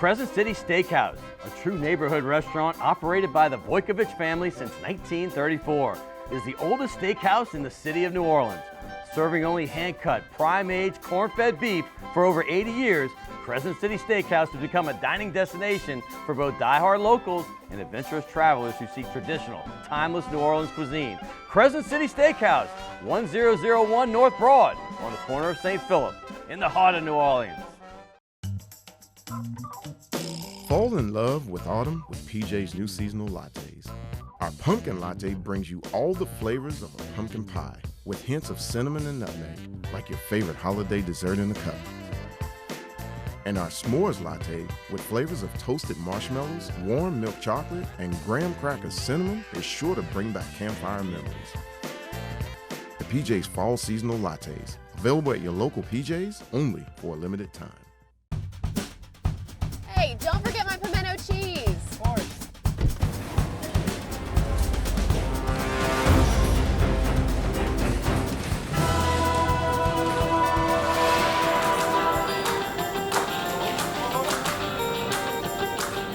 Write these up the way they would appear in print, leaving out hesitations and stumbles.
Crescent City Steakhouse, a true neighborhood restaurant operated by the Vojkovic family since 1934. It is the oldest steakhouse in the city of New Orleans. Serving only hand-cut, prime-aged, corn-fed beef for over 80 years, Crescent City Steakhouse has become a dining destination for both die-hard locals and adventurous travelers who seek traditional, timeless New Orleans cuisine. Crescent City Steakhouse, 1001 North Broad, on the corner of St. Philip, in the heart of New Orleans. Fall in love with autumn with PJ's new seasonal lattes. Our pumpkin latte brings you all the flavors of a pumpkin pie with hints of cinnamon and nutmeg, like your favorite holiday dessert in a cup. And our s'mores latte with flavors of toasted marshmallows, warm milk chocolate, and graham cracker cinnamon is sure to bring back campfire memories. The PJ's Fall Seasonal Lattes, available at your local PJ's only for a limited time. Hey, don't forget my pimento cheese. Of course.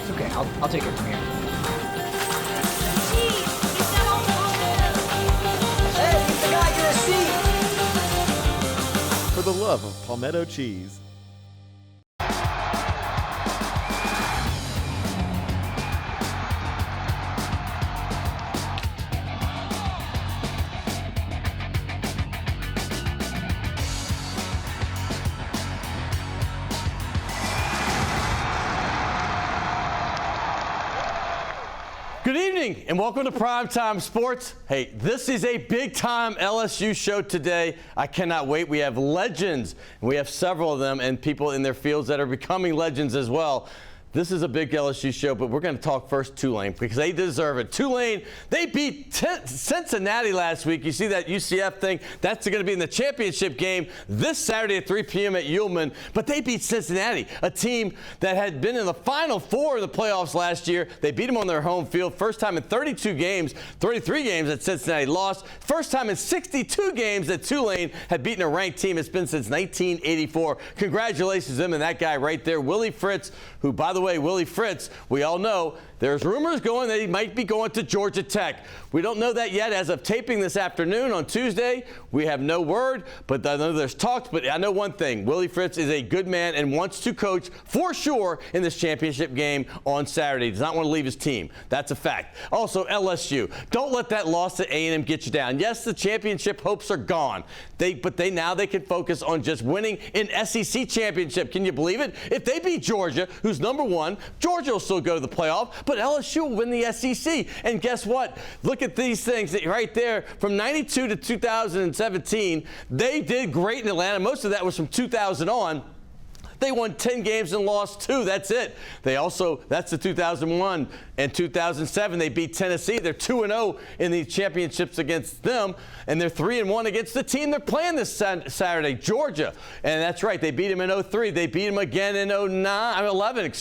It's okay, I'll take it from here. Hey, you forgot your seat. For the love of palmetto cheese. Good evening and welcome to Primetime Sports. Hey, this is a big-time LSU show today. I cannot wait. We have legends. We have several of them and people in their fields that are becoming legends as well. This is a big LSU show, but we're going to talk first Tulane because they deserve it. Tulane, they beat Cincinnati last week. You see that UCF thing? That's going to be in the championship game this Saturday at 3 p.m. at Ullman. But they beat Cincinnati, a team that had been in the Final Four of the playoffs last year. They beat them on their home field. First time in 33 games that Cincinnati lost. First time in 62 games that Tulane had beaten a ranked team. It's been since 1984. Congratulations to them and that guy right there, Willie Fritz, who, by the way, Willie Fritz, we all know there's rumors going that he might be going to Georgia Tech. We don't know that yet as of taping this afternoon on Tuesday. We have no word, but I know there's talks. But I know one thing. Willie Fritz is a good man and wants to coach for sure in this championship game on Saturday. He does not want to leave his team. That's a fact. Also, LSU. Don't let that loss to A&M get you down. Yes, the championship hopes are gone. But now they can focus on just winning an SEC championship. Can you believe it? If they beat Georgia, who's number one, Georgia will still go to the playoff, but LSU will win the SEC. And guess what? Look at these things right there. From 92 to 2017, they did great in Atlanta. Most of that was from 2000 on. They won 10 games and lost 2. That's it. That's the 2001 and 2007. They beat Tennessee. They're 2-0 in the championships against them, and they're 3-1 against the team they're playing this Saturday, Georgia. And that's right. They beat them in 03. They beat them again in 11,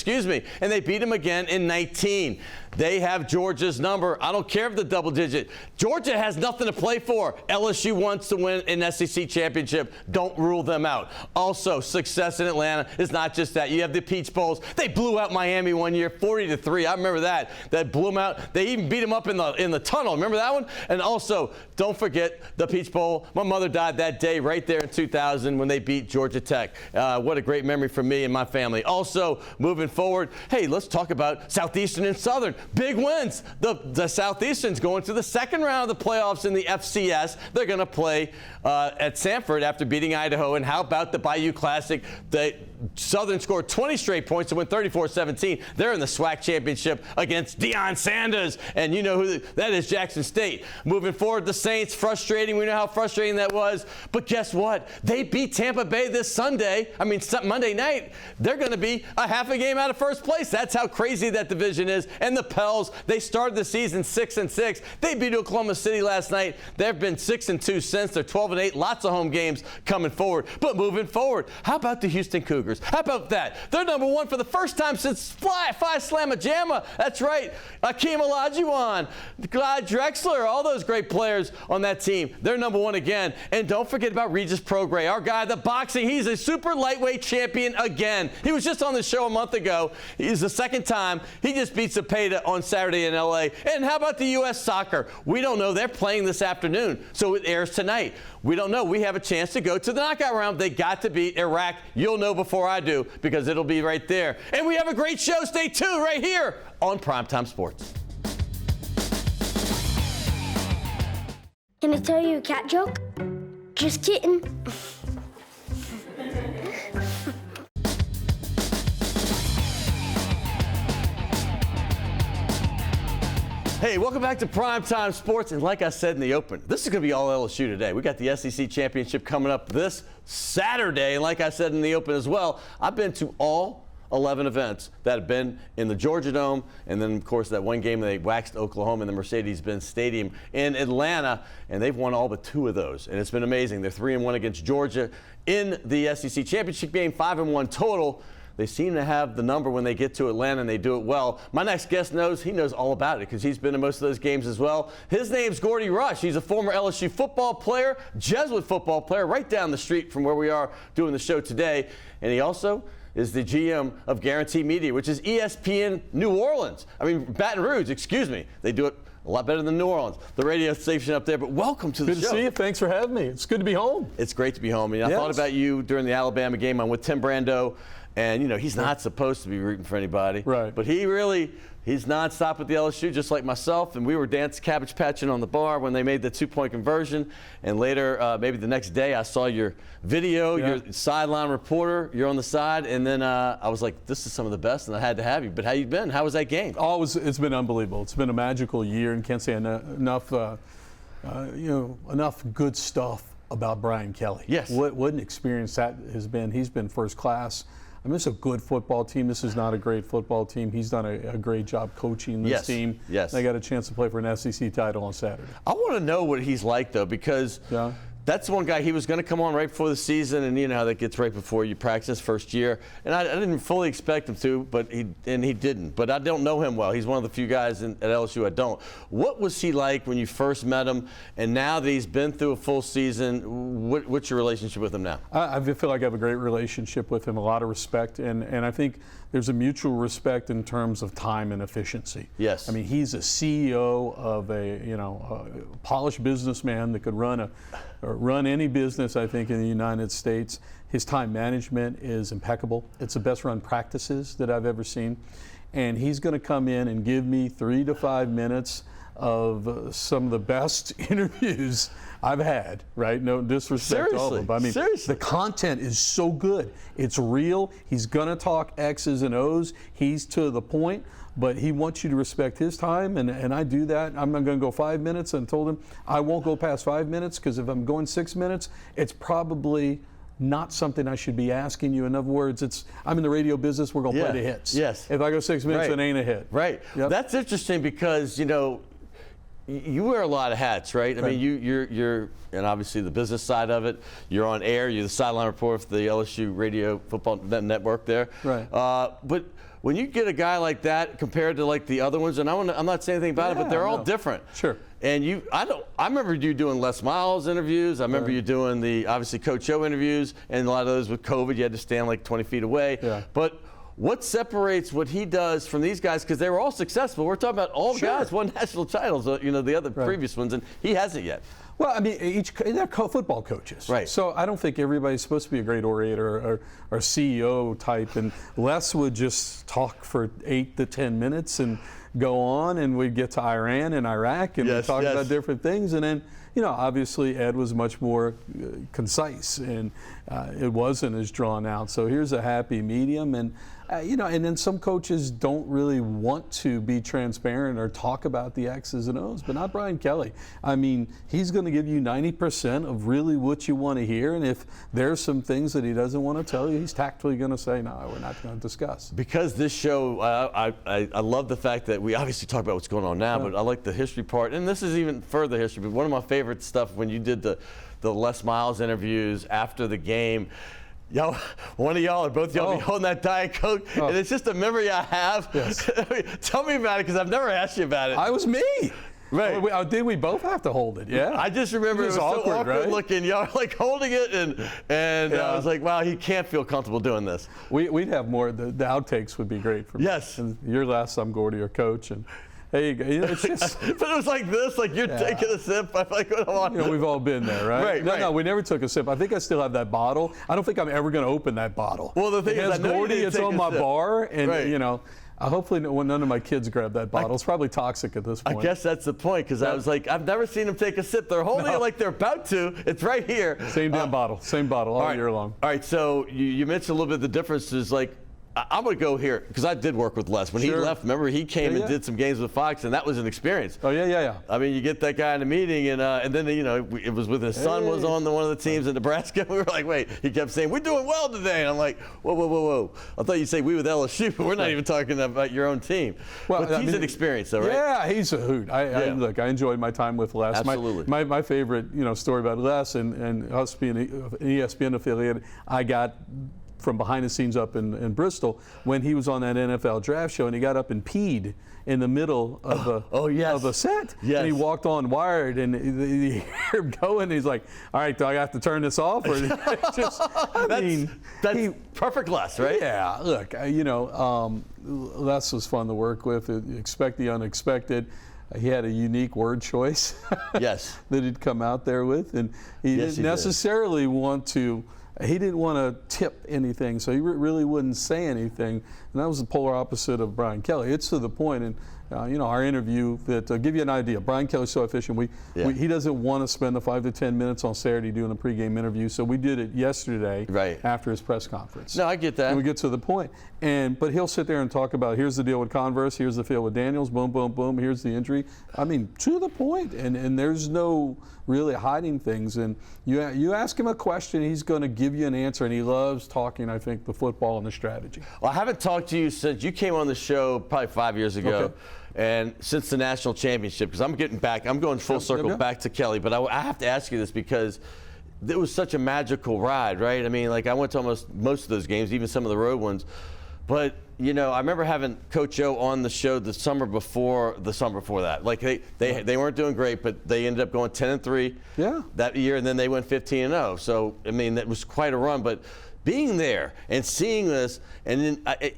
and they beat them again in 19. They have Georgia's number. I don't care if the double digit. Georgia has nothing to play for. LSU wants to win an SEC championship. Don't rule them out. Also, success in Atlanta is not just that. You have the Peach Bowls. They blew out Miami one year, 40-3. I remember that. That blew them out. They even beat them up in the tunnel. Remember that one? And also, don't forget the Peach Bowl. My mother died that day right there in 2000 when they beat Georgia Tech. What a great memory for me and my family. Also, moving forward, hey, let's talk about Southeastern and Southern. Big wins. The Southeastern's going to the second round of the playoffs in the FCS. They're going to play at Sanford after beating Idaho. And how about the Bayou Classic? The Southern scored 20 straight points to win 34-17. They're in the SWAC championship against Deion Sanders. And you know who that is, Jackson State. Moving forward, the Saints, frustrating. We know how frustrating that was. But guess what? They beat Tampa Bay this Monday night. They're going to be a half a game out of first place. That's how crazy that division is. And the Pels, they started the season 6-6. They beat Oklahoma City last night. They've been 6-2 since. They're 12-8. Lots of home games coming forward. But moving forward, how about the Houston Cougars? Cougars. How about that? They're number one for the first time since Phi Slamma Jamma. That's right. Akeem Olajuwon, Clyde Drexler, all those great players on that team. They're number one again. And don't forget about Regis Prograis, our guy, the boxing. He's a super lightweight champion again. He was just on the show a month ago. He's the second time. He just beat Zepeda on Saturday in L.A. And how about the U.S. soccer? We don't know. They're playing this afternoon, so it airs tonight. We don't know. We have a chance to go to the knockout round. They got to beat Iraq. You'll know before I do because it'll be right there. And we have a great show. Stay tuned right here on Primetime Sports. Can I tell you a cat joke? Just kidding. Hey, welcome back to Primetime Sports. And like I said in the open, this is going to be all LSU today. We got the SEC Championship coming up this Saturday. And like I said in the open as well, I've been to all 11 events that have been in the Georgia Dome, and then, of course, that one game they waxed Oklahoma in the Mercedes-Benz Stadium in Atlanta, and they've won all but 2 of those, and it's been amazing. They're 3-1 against Georgia in the SEC Championship game, 5-1 total. They seem to have the number when they get to Atlanta, and they do it well. My next guest knows all about it because he's been in most of those games as well. His name's Gordy Rush. He's a former LSU football player, Jesuit football player, right down the street from where we are doing the show today, and he also is the GM of Guarantee Media, which is ESPN New Orleans. Baton Rouge, excuse me. They do it a lot better than New Orleans, the radio station up there. But welcome to the show. Good to see you. Thanks for having me. It's good to be home. It's great to be home. I thought about you during the Alabama game. I'm with Tim Brando, and he's not supposed to be rooting for anybody. Right. But he's nonstop with the LSU, just like myself. And we were cabbage patching on the bar when they made the 2-point conversion. And later, maybe the next day, I saw your video, your sideline reporter. You're on the side, and then I was like, "This is some of the best," and I had to have you. But how you been? How was that game? It's been unbelievable. It's been a magical year, and can't say enough good stuff about Brian Kelly. Yes. What an experience that has been. He's been first class. This is a good football team. This is not a great football team. He's done a great job coaching this team. Yes. They got a chance to play for an SEC title on Saturday. I want to know what he's like, though, because that's one guy. He was going to come on right before the season, and you know how that gets right before you practice first year. And I didn't fully expect him to, but he didn't. But I don't know him well. He's one of the few guys at LSU I don't. What was he like when you first met him? And now that he's been through a full season, what's your relationship with him now? I feel like I have a great relationship with him, a lot of respect, and I think there's a mutual respect in terms of time and efficiency. Yes. He's a CEO of a polished businessman that could run any business, I think, in the United States. His time management is impeccable. It's the best run practices that I've ever seen. And he's going to come in and give me 3 to 5 minutes of some of the best interviews I've had, right? No disrespect to all of them. Seriously. The content is so good. It's real. He's going to talk X's and O's. He's to the point, but he wants you to respect his time, and I do that. I'm not going to go 5 minutes, and told him I won't go past 5 minutes because if I'm going 6 minutes, it's probably not something I should be asking you. In other words, I'm in the radio business. We're going to play the hits. Yes. If I go 6 minutes, it ain't a hit. Right. Yep. That's interesting because, you wear a lot of hats, right? You're and obviously the business side of it. You're on air. You're the sideline reporter for the LSU Radio Football Network there. Right. But when you get a guy like that compared to like the other ones, and I'm not saying anything about it, but they're all different. Sure. And I remember you doing Les Miles interviews. I remember you doing the obviously Coach O interviews, and a lot of those with COVID, you had to stand like 20 feet away. Yeah. But what separates what he does from these guys? Because they were all successful. We're talking about all guys won national titles, the other previous ones, and he hasn't yet. Well, they're football coaches. Right. So I don't think everybody's supposed to be a great orator or CEO type. And Les would just talk for 8 to 10 minutes and go on, and we'd get to Iran and Iraq, and we'd talk about different things. And then, obviously Ed was much more concise, and it wasn't as drawn out. So here's a happy medium. And and then some coaches don't really want to be transparent or talk about the X's and O's, but not Brian Kelly. He's going to give you 90% of really what you want to hear, and if there's some things that he doesn't want to tell you, he's tactfully going to say, no, we're not going to discuss. Because this show, I love the fact that we obviously talk about what's going on now, but I like the history part, and this is even further history, but one of my favorite stuff when you did the Les Miles interviews after the game, Y'all, one of y'all or both of y'all be holding that Diet Coke, and it's just a memory I have. Yes. Tell me about it, because I've never asked you about it. I was me. Right. Did we both have to hold it? Yeah. I just remember it was so awkward right? looking. Y'all like holding it, and I was like, wow, he can't feel comfortable doing this. We'd have more. The outtakes would be great for me. Yes. And your last, I'm Gordy, your coach, and there you go. It's just. But it was like this, like you're taking a sip. I'm like, what am I? We've all been there, right? Right. No, we never took a sip. I think I still have that bottle. I don't think I'm ever going to open that bottle. Well, the thing is, I know Gordy, it's on my bar, and right. Hopefully none of my kids grab that bottle. It's probably toxic at this point. I guess that's the point, because I was like, I've never seen them take a sip. They're holding it like they're about to. It's right here. Same damn bottle all year long. All right, so you mentioned a little bit the differences. Like, I'm going to go here, because I did work with Les. When he left, remember, he came and did some games with Fox, and that was an experience. Oh, yeah. I mean, you get that guy in a meeting, and then, it was with his son was on one of the teams in Nebraska. We were like, wait, he kept saying, we're doing well today. And I'm like, whoa. I thought you'd say we with LSU, but we're not even talking about your own team. Well, but he's an experience, though, right? Yeah, he's a hoot. Look, I enjoyed my time with Les. Absolutely. My favorite, story about Les and us being an ESPN affiliate, I got from behind the scenes up in Bristol when he was on that NFL draft show, and he got up and peed in the middle of a set. Yes. And he walked on Wired, and you hear him going, and he's like, all right, do I have to turn this off? Or that's perfect Les, right? Yeah, look, Les was fun to work with. Expect the unexpected. He had a unique word choice yes. that he'd come out there with, and he didn't necessarily want to. He didn't want to tip anything, so he really wouldn't say anything. And that was the polar opposite of Brian Kelly. It's to the point, and our interview that give you an idea. Brian Kelly's so efficient. He doesn't want to spend the 5 to 10 minutes on Saturday doing a pregame interview, so we did it yesterday after his press conference. No, I get that. And we get to the point. But he'll sit there and talk about, here's the deal with Converse, here's the deal with Daniels, boom, boom, boom, here's the injury. I mean, to the point, and there's no really hiding things. And you ask him a question, he's going to give you an answer, and he loves talking, I think, the football and the strategy. Well, I haven't talked to you since you came on the show probably 5 years ago. Okay. And since the national championship, because I'm going full circle back to Kelly, but I have to ask you this because it was such a magical ride, right? I mean, like I went to almost most of those games, even some of the road ones. But, I remember having Coach O on the show the summer before that. Like they weren't doing great, but they ended up going 10-3 that year, and then they went 15-0. So, I mean, that was quite a run. But being there and seeing this, and then, I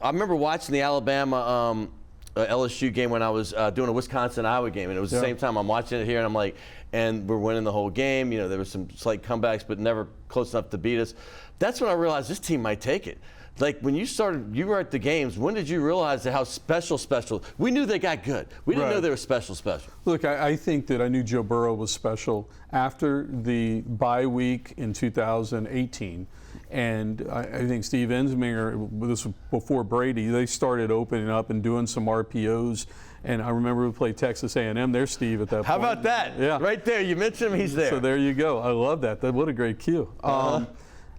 remember watching the Alabama LSU game when I was doing a Wisconsin-Iowa game, and it was the same time I'm watching it here, and I'm like, and we're winning the whole game. There were some slight comebacks, but never close enough to beat us. That's when I realized this team might take it. Like when you were at the games, when did you realize how special? We knew they got good. We didn't know they were special. Look, I think that I knew Joe Burrow was special after the bye week in 2018. And I think Steve Ensminger, this was before Brady, they started opening up and doing some RPOs. And I remember we played Texas A&M. There's Steve at that point. How about that? Yeah. Right there. You mentioned him. He's there. So there you go. I love that. What a great cue.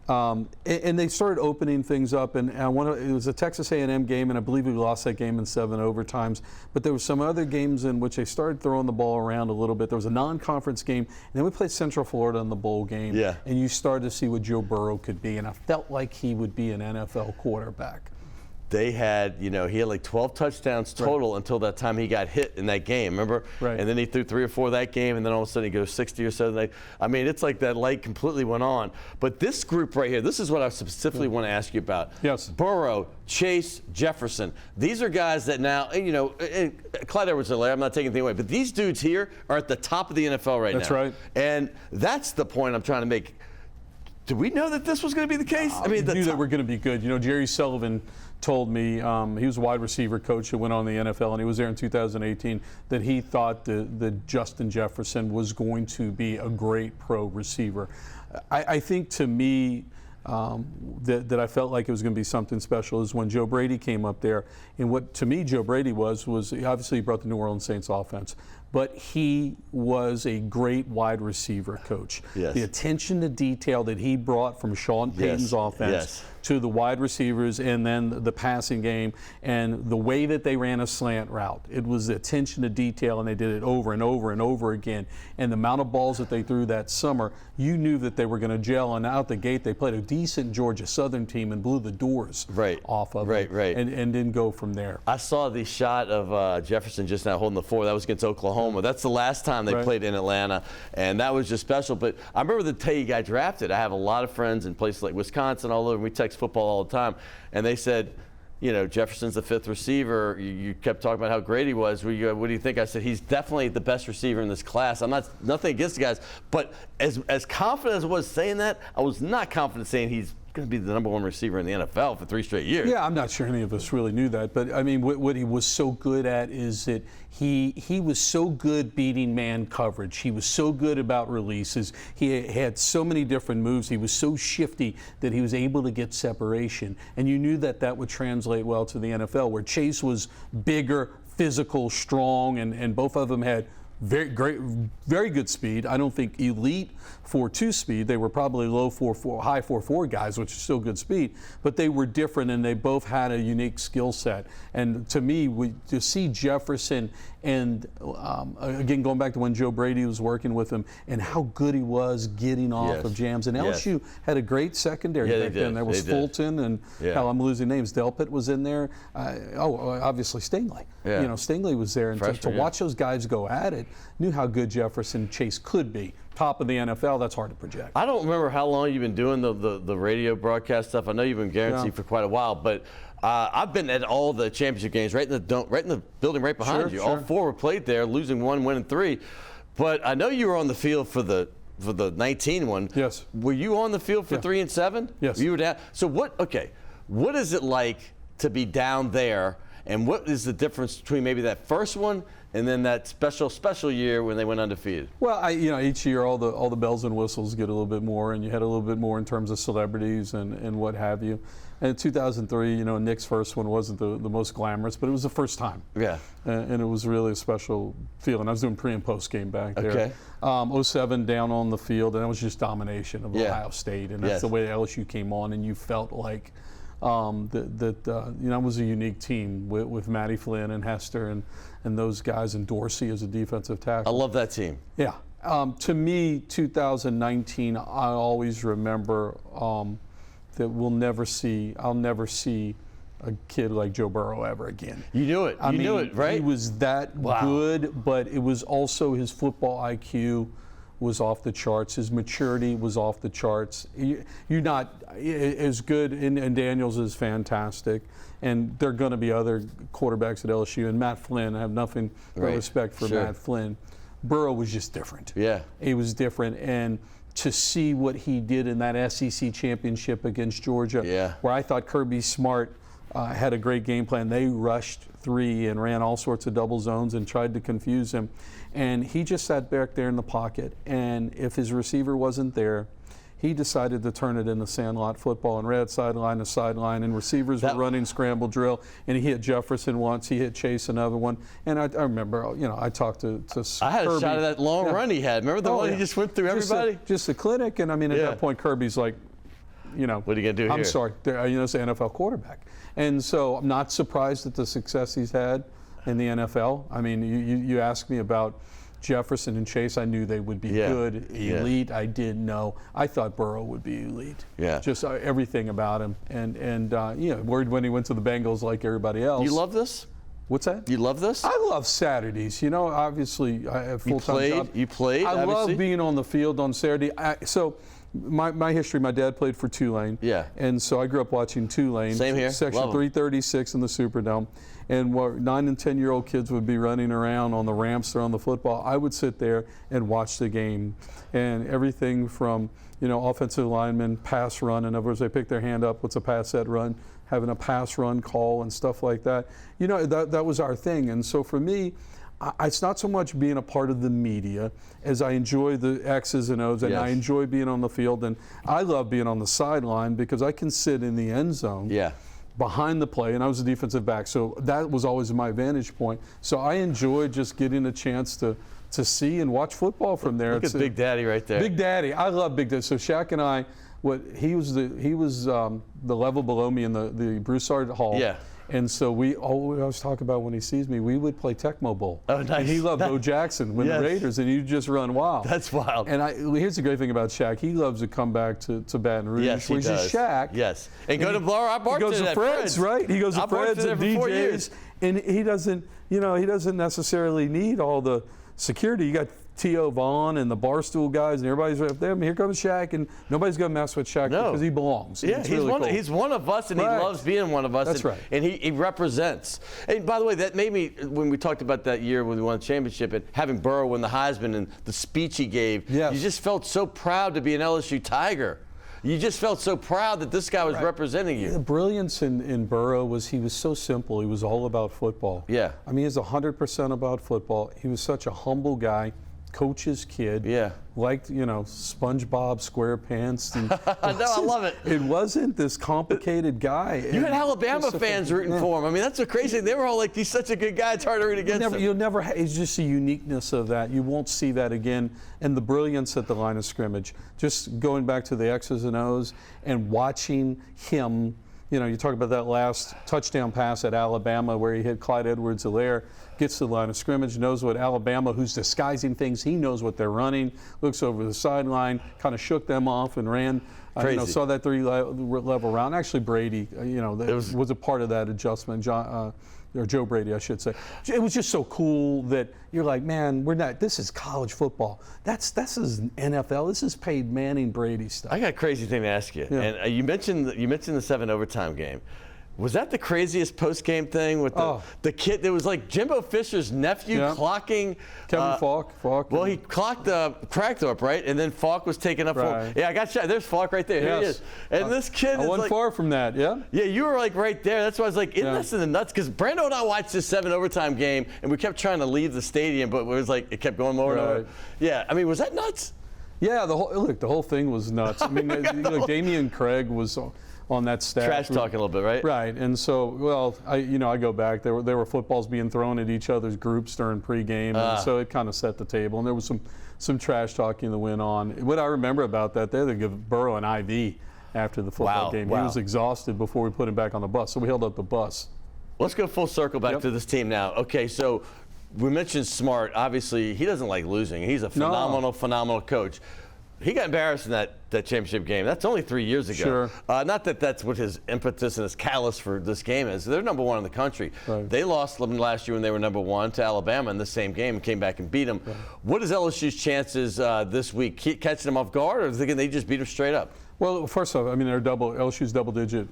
And they started opening things up, and it was a Texas A&M game, and I believe we lost that game in 7 overtimes. But there were some other games in which they started throwing the ball around a little bit. There was a non-conference game, and then we played Central Florida in the bowl game. Yeah. And you started to see what Joe Burrow could be, and I felt like he would be an NFL quarterback. They had, he had like 12 touchdowns total until that time he got hit in that game, remember? Right. And then he threw 3 or 4 that game, and then all of a sudden he goes 60 or so. I mean, it's like that light completely went on. But this group right here, this is what I specifically want to ask you about. Yes. Burrow, Chase, Jefferson. These are guys that now, Clyde Edwards-Helaire, I'm not taking anything away, but these dudes here are at the top of the NFL right now. That's right. And that's the point I'm trying to make. Did we know that this was going to be the case? I mean, we knew that we're going to be good. Jerry Sullivan told me, he was a wide receiver coach who went on the NFL, and he was there in 2018, that he thought that Justin Jefferson was going to be a great pro receiver. I think to me, that I felt like it was going to be something special is when Joe Brady came up there. And what to me Joe Brady was obviously he brought the New Orleans Saints offense, but he was a great wide receiver coach. Yes. The attention to detail that he brought from Sean Payton's offense to the wide receivers and then the passing game and the way that they ran a slant route. It was the attention to detail, and they did it over and over and over again. And the amount of balls that they threw that summer, you knew that they were going to gel. And out the gate, they played a decent Georgia Southern team and blew the doors off of it and didn't go from there. I saw the shot of Jefferson just now holding the floor. That was against Oklahoma. That's the last time they played in Atlanta, and that was just special. But I remember the day he got drafted. I have a lot of friends in places like Wisconsin, all over, and we text football all the time, and they said, you know, Jefferson's the 5th receiver. You kept talking about how great he was. What do you think? I said, he's definitely the best receiver in this class. I'm nothing against the guys, but as confident as I was saying that, I was not confident saying he's going to be the #1 receiver in the NFL for 3 straight years. Yeah, I'm not sure any of us really knew that, but I mean, what he was so good at is that he was so good beating man coverage. He was so good about releases. He had so many different moves. He was so shifty that he was able to get separation, and you knew that would translate well to the NFL, where Chase was bigger, physical, strong, and both of them had very good speed. I don't think elite 4.2 speed. They were probably low 4.4, high 4.4 guys, which is still good speed. But they were different, and they both had a unique skill set. And to me, to see Jefferson and again, going back to when Joe Brady was working with him and how good he was getting off of jams. And LSU had a great secondary back then. There was Fulton and hell, I'm losing names. Delpit was in there. Obviously Stingley. You know, Stingley was there, and to watch those guys go at it, knew how good Jefferson Chase could be. Top of the NFL, that's hard to project. I don't remember how long you've been doing the radio broadcast stuff. I know you've been guaranteed for quite a while, but I've been at all the championship games right in the building right behind you. All 4 were played there, losing 1, winning 3. But I know you were on the field for the 19 one. Yes. Were you on the field for 3 and 7? Yes. You were down. So what is it like to be down there, and what is the difference between maybe that first one and then that special year when they went undefeated? Well, each year all the bells and whistles get a little bit more, and you had a little bit more in terms of celebrities and what have you. And in 2003, Nick's first one wasn't the most glamorous, but it was the first time. Yeah. And it was really a special feeling. I was doing pre and post game back there. Okay. 07 down on the field, and that was just domination of Ohio State, and that's the way LSU came on, and you felt like that was a unique team with Matty Flynn and Hester and those guys, and Dorsey as a defensive tackle. I love that team. Yeah. To me, 2019, I always remember that I'll never see a kid like Joe Burrow ever again. You knew it. You knew it, right? He was that good, but it was also his football IQ was off the charts. His maturity was off the charts. You're not as good, and Daniels is fantastic. And there are going to be other quarterbacks at LSU. And Matt Flynn, I have nothing but respect for Matt Flynn. Burrow was just different. Yeah. He was different. And to see what he did in that SEC championship against Georgia, where I thought Kirby Smart had a great game plan. They rushed 3 and ran all sorts of double zones and tried to confuse him. And he just sat back there in the pocket. And if his receiver wasn't there, he decided to turn it into sandlot football and ran sideline to sideline, and receivers were running scramble drill. And he hit Jefferson once, he hit Chase another one. And I remember, I talked to I had Kirby. A shot of that long run he had. Remember the one he just went through everybody? Just a clinic. And I mean, at that point, Kirby's like, what are you going to do here? I'm sorry, it's an NFL quarterback. And so I'm not surprised at the success he's had in the NFL. I mean, you asked me about Jefferson and Chase. I knew they would be good, elite. I didn't know. I thought Burrow would be elite. Yeah. Just everything about him. And worried when he went to the Bengals like everybody else. You love this? What's that? You love this? I love Saturdays. Obviously, I have full-time job. You played, I obviously. love being on the field on Saturday. My history, my dad played for Tulane. Yeah. And so I grew up watching Tulane. Same here. Section 336 in the Superdome. And what 9 and 10-year-old kids would be running around on the ramps or on the football, I would sit there and watch the game. And everything from, offensive linemen, pass run. In other words, they pick their hand up, what's a pass set run, having a pass run call and stuff like that. That was our thing. And so for me, it's not so much being a part of the media as I enjoy the X's and O's, and I enjoy being on the field, and I love being on the sideline because I can sit in the end zone. Yeah. behind the play, and I was a defensive back, so that was always my vantage point. So I enjoyed just getting a chance to see and watch football from there. Look at Big Daddy right there. Big Daddy, I love Big Daddy. So Shaq and I, he was the level below me in the Broussard Hall. Yeah. And so we always talk about when he sees me, we would play Tecmo Bowl. Oh, nice. And he loved Bo Jackson with the Raiders, and he'd just run wild. That's wild. And here's the great thing about Shaq. He loves to come back to Baton Rouge. Yes, he where does. He's Shaq. Yes. And go to Blower. I barked He goes to Fred's, right? He goes to Fred's and DJs. And he doesn't necessarily need all the security. You got T.O. Vaughn and the Barstool guys, and everybody's right up there. I mean, here comes Shaq, and nobody's going to mess with Shaq because he belongs. Yeah, he's really cool. He's one of us, and he loves being one of us. That's right. And he represents. And by the way, that made me, when we talked about that year when we won the championship and having Burrow win the Heisman and the speech he gave, you just felt so proud to be an LSU Tiger. You just felt so proud that this guy was representing you. The brilliance in Burrow was he was so simple. He was all about football. Yeah. I mean, he's 100% about football. He was such a humble guy. Coach's kid. Yeah. Liked, SpongeBob SquarePants. And I love it. It wasn't this complicated guy. You had Alabama fans rooting for him. I mean, that's so crazy. They were all like, he's such a good guy, it's hard to root against him. You'll never, it's just the uniqueness of that. You won't see that again. And the brilliance at the line of scrimmage. Just going back to the X's and O's and watching him. You talk about that last touchdown pass at Alabama where he hit Clyde Edwards-Helaire, gets to the line of scrimmage, knows what Alabama, who's disguising things, he knows what they're running, looks over the sideline, kind of shook them off and ran. Saw that three-level round. Actually, Brady, was a part of that adjustment. Or Joe Brady, I should say. It was just so cool that you're like, man, this is college football. This is NFL. This is paid Manning Brady stuff. I got a crazy thing to ask you. Yeah. And you mentioned the 7 overtime game. Was that the craziest post-game thing with the kid? There was like Jimbo Fisher's nephew clocking. Kevin Falk. Well, he clocked Crackthorpe, right? And then Falk was taken up for. Yeah, I got shot. There's Falk right there. Here he is. And this kid I is wasn't far from that, yeah? Yeah, you were like right there. That's why I was like, isn't this in the nuts? Because Brando and I watched this 7 overtime game, and we kept trying to leave the stadium, but it was like, it kept going more and more. Yeah, I mean, was that nuts? Yeah, the whole thing was nuts. I mean, Damian Craig was on that staff. Trash talking a little bit, right? Right, and so, I go back. There were footballs being thrown at each other's groups during pregame, and so it kind of set the table. And there was some trash talking that went on. What I remember about that, they had to give Burrow an IV after the football game. He was exhausted before we put him back on the bus, so we held up the bus. Let's go full circle back to this team now. Okay, so we mentioned Smart. Obviously, he doesn't like losing. He's a phenomenal coach. He got embarrassed in that championship game. That's only 3 years ago. Sure. Not that that's what his impetus and his callous for this game is. They're number 1 in the country. Right. They lost last year when they were number 1 to Alabama in the same game and came back and beat them. Right. What is LSU's chances this week? Catching them off guard, or can they just beat them straight up? Well, first off, I mean, LSU's double-digit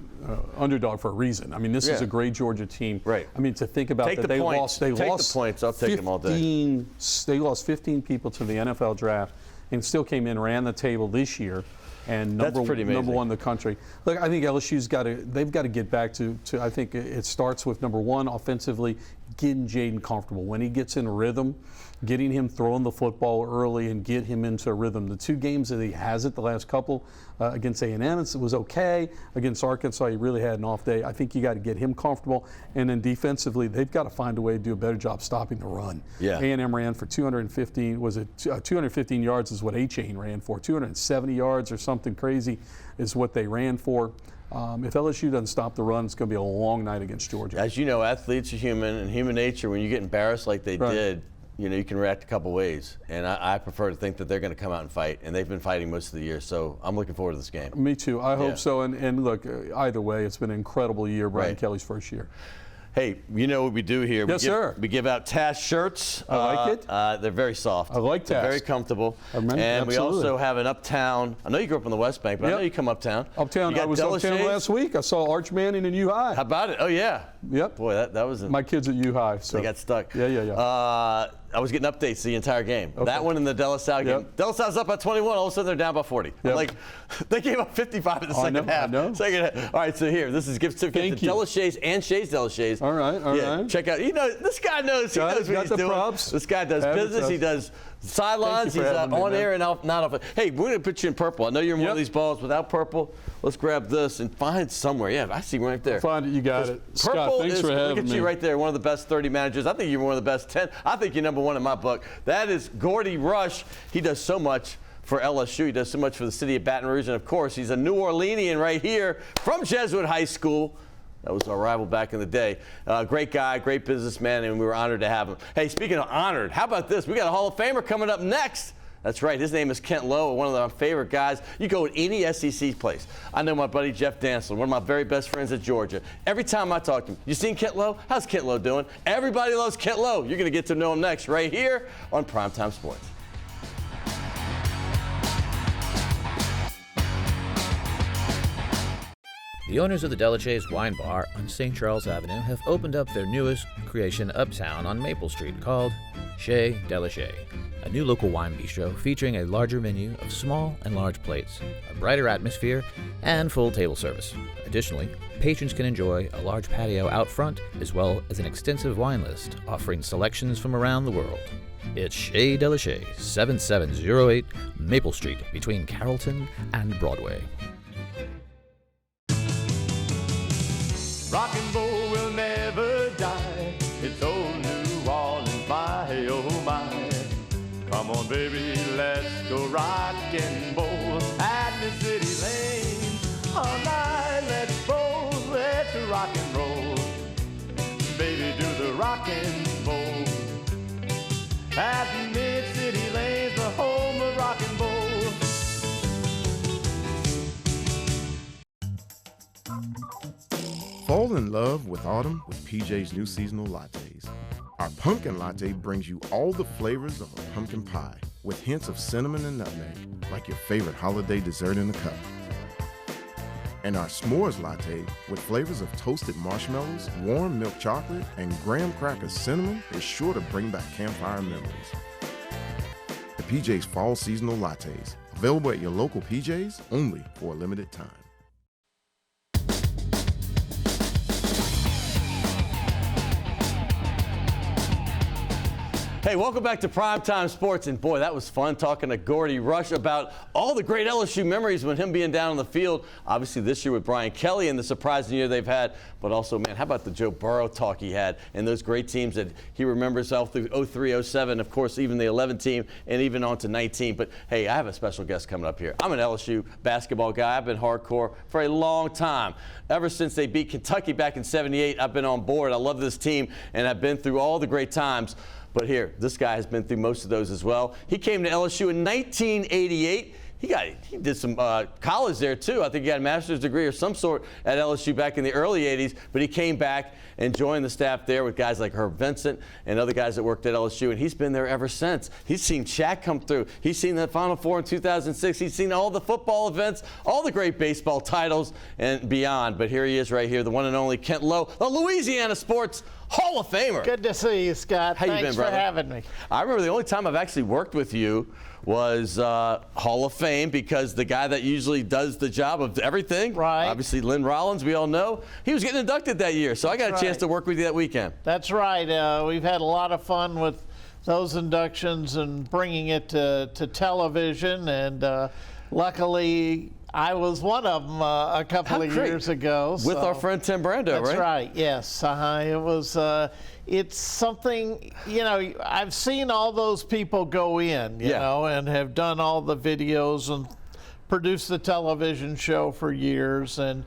underdog for a reason. I mean, this is a great Georgia team. Right. I mean, to think about that, they lost. Take the points. I'll take them all day. They lost 15 people to the NFL draft, and still came in, ran the table this year, and number 1 in the country. Look, I think LSU's they've got to get back to. I think it starts with number 1 offensively, getting Jaden comfortable. When he gets in rhythm, getting him throwing the football early and get him into a rhythm. The 2 games that he has it, the last couple, against A&M, it was okay. Against Arkansas, he really had an off day. I think you got to get him comfortable. And then defensively, they've got to find a way to do a better job stopping the run. Yeah. A&M ran for 215, 215 yards is what A-Chain ran for. 270 yards or something crazy is what they ran for. If LSU doesn't stop the run, it's going to be a long night against Georgia. As you know, athletes are human, and human nature, when you get embarrassed like they did, you can react a couple ways. And I prefer to think that they're going to come out and fight, and they've been fighting most of the year. So I'm looking forward to this game. Me too. I hope so. And look, either way, it's been an incredible year, Brian Kelly's first year. Hey, you know what we do here? Yes, sir. We give out Tash shirts. I like it. They're very soft. I like Tash. They're very comfortable. And we also have an Uptown. I know you grew up on the West Bank, but I know you come uptown. Uptown. I was uptown last week. I saw Arch Manning in U-High. How about it? Oh, yeah. Yep. Boy, that was my kids at U-High. So they got stuck. Yeah. I was getting updates the entire game. Okay. That one and the De La Salle game. De La Salle's up by 21. All of a sudden, they're down by 40. I'm like, they gave up 55 in the second half. I know. All right, so here, this is gift certificate to De La Shays and Shays De La Shays. All right. Check out. This guy knows. He knows what he's doing. Props. This guy does business. He does Sidelines, he's on air and not off. Hey, we're going to put you in purple. I know you're in one of these balls without purple. Let's grab this and find it somewhere. Yeah, I see one right there. Find it, you got it. Scott, Purple thanks is, for having look at me. you right there, one of the best 30 managers. I think you're one of the best 10. I think you're number one in my book. That is Gordy Rush. He does so much for LSU. He does so much for the city of Baton Rouge. And, of course, he's a New Orleanian right here from Jesuit High School. That was our rival back in the day. Great guy, great businessman, and we were honored to have him. Hey, speaking of honored, how about this? We got a Hall of Famer coming up next. That's right. His name is Kent Lowe, one of my favorite guys. You go to any SEC place. I know my buddy Jeff Dantzler, one of my very best friends at Georgia. Every time I talk to him, you seen Kent Lowe? How's Kent Lowe doing? Everybody loves Kent Lowe. You're going to get to know him next right here on Primetime Sports. The owners of the Delachaise Wine Bar on St. Charles Avenue have opened up their newest creation uptown on Maple Street called Chez Delachaise, a new local wine bistro featuring a larger menu of small and large plates, a brighter atmosphere, and full table service. Additionally, patrons can enjoy a large patio out front as well as an extensive wine list offering selections from around the world. It's Chez Delachaise, 7708 Maple Street between Carrollton and Broadway. Rock and roll will never die. It's old New Orleans, my oh my. Come on, baby, let's go rock and roll at the city lane. All night, let's roll, let's rock and roll. Baby, do the rock and roll. At Mid-City Lane's the home of rock and roll. Fall in love with autumn with PJ's new seasonal lattes. Our pumpkin latte brings you all the flavors of a pumpkin pie with hints of cinnamon and nutmeg, like your favorite holiday dessert in a cup. And our s'mores latte with flavors of toasted marshmallows, warm milk chocolate, and graham cracker cinnamon is sure to bring back campfire memories. The PJ's Fall Seasonal Lattes, available at your local PJ's only for a limited time. Hey, welcome back to Primetime Sports. And boy, that was fun talking to Gordy Rush about all the great LSU memories when him being down on the field. Obviously this year with Brian Kelly and the surprising year they've had. But also, man, how about the Joe Burrow talk he had and those great teams that he remembers all through 03, 07, of course, even the 11 team and even on to 19. But hey, I have a special guest coming up here. I'm an LSU basketball guy. I've been hardcore for a long time. Ever since they beat Kentucky back in '78, I've been on board. I love this team and I've been through all the great times. But here, this guy has been through most of those as well. He came to LSU in 1988. He did some college there too. I think he got a master's degree or some sort at LSU back in the early 80s. But he came back and joined the staff there with guys like Herb Vincent and other guys that worked at LSU. And he's been there ever since. He's seen Shaq come through. He's seen the Final Four in 2006. He's seen all the football events, all the great baseball titles and beyond. But here he is right here, the one and only Kent Lowe, the Louisiana Sports Hall of Famer. Good to see you, Scott. How you been, brother? Thanks for having me. I remember the only time I've actually worked with you was Hall of Fame, because the guy that usually does the job of everything, right? Obviously Lynn Rollins, we all know, he was getting inducted that year. So I got a chance to work with you that weekend. That's right. We've had a lot of fun with those inductions and bringing it to television. And luckily, I was one of them a couple of years ago. With our friend Tim Brando, right? That's right, yes. It was, it's something, you know, I've seen all those people go in, you know, and have done all the videos and produced the television show for years, and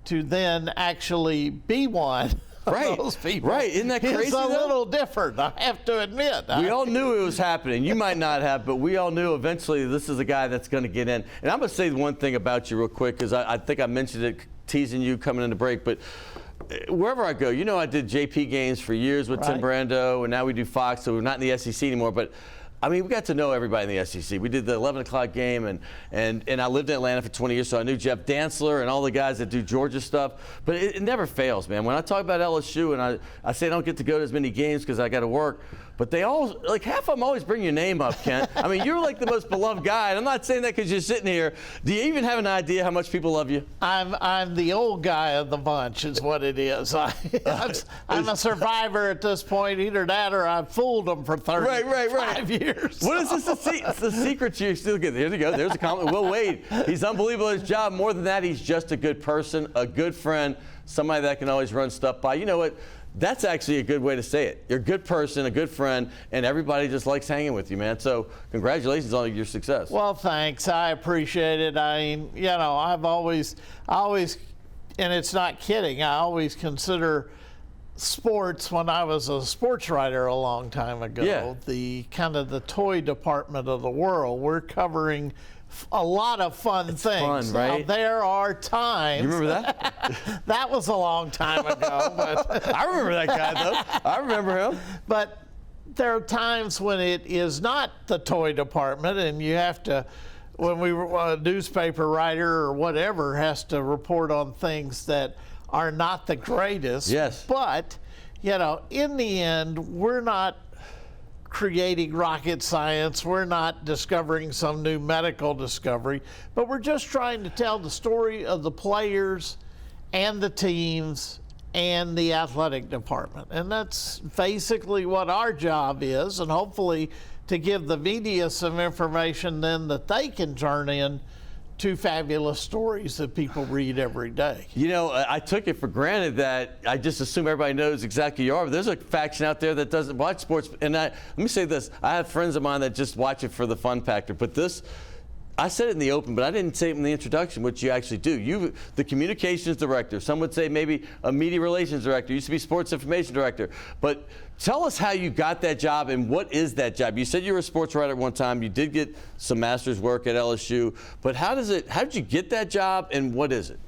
to then actually be one. Right, those people. Right. Isn't that crazy? It's a little different, I have to admit. We all knew it was happening. You might not have, but we all knew eventually this is a guy that's going to get in. And I'm going to say one thing about you real quick, because I think I mentioned it teasing you coming in the break, but wherever I go, you know, I did JP games for years with Tim Brando, and now we do Fox, so we're not in the SEC anymore. But I mean, we got to know everybody in the SEC. We did the 11 o'clock game, and I lived in Atlanta for 20 years, so I knew Jeff Dantzler and all the guys that do Georgia stuff. But it never fails, man. When I talk about LSU and I say I don't get to go to as many games because I got to work, but they all, like half of them always bring your name up, Kent. I mean, you're like the most beloved guy, and I'm not saying that because you're sitting here. Do you even have an idea how much people love you? I'm the old guy of the bunch, is what it is. I'm a survivor at this point. Either that or I've fooled them for 35 years. What is this? It's the secret you still get. Here you go. There's a comment. Will Wade. He's unbelievable at his job. More than that, he's just a good person, a good friend, somebody that can always run stuff by. You know what? That's actually a good way to say it. You're a good person, a good friend, and everybody just likes hanging with you, man. So congratulations on your success. Well, thanks. I appreciate it. I mean, you know, I've always, and it's not kidding, I always consider sports, when I was a sports writer a long time ago, the kind of the toy department of the world. We're covering a lot of fun things. Fun, right? Now, there are times. You remember that? That was a long time ago. But I remember that guy, though. I remember him. But there are times when it is not the toy department, and you have to, when a newspaper writer or whatever has to report on things that are not the greatest. Yes. But, you know, in the end, we're not creating rocket science. We're not discovering some new medical discovery, but we're just trying to tell the story of the players and the teams and the athletic department. And that's basically what our job is, and hopefully to give the media some information then that they can turn in to fabulous stories that people read every day. You know, I took it for granted that I just assume everybody knows exactly who you are, but there's a faction out there that doesn't watch sports. And let me say this, I have friends of mine that just watch it for the fun factor, but this, I said it in the open, but I didn't say it in the introduction, which you actually do. You, the communications director, some would say maybe a media relations director, used to be sports information director. But tell us how you got that job and what is that job? You said you were a sports writer at one time. You did get some master's work at LSU, but how did you get that job and what is it?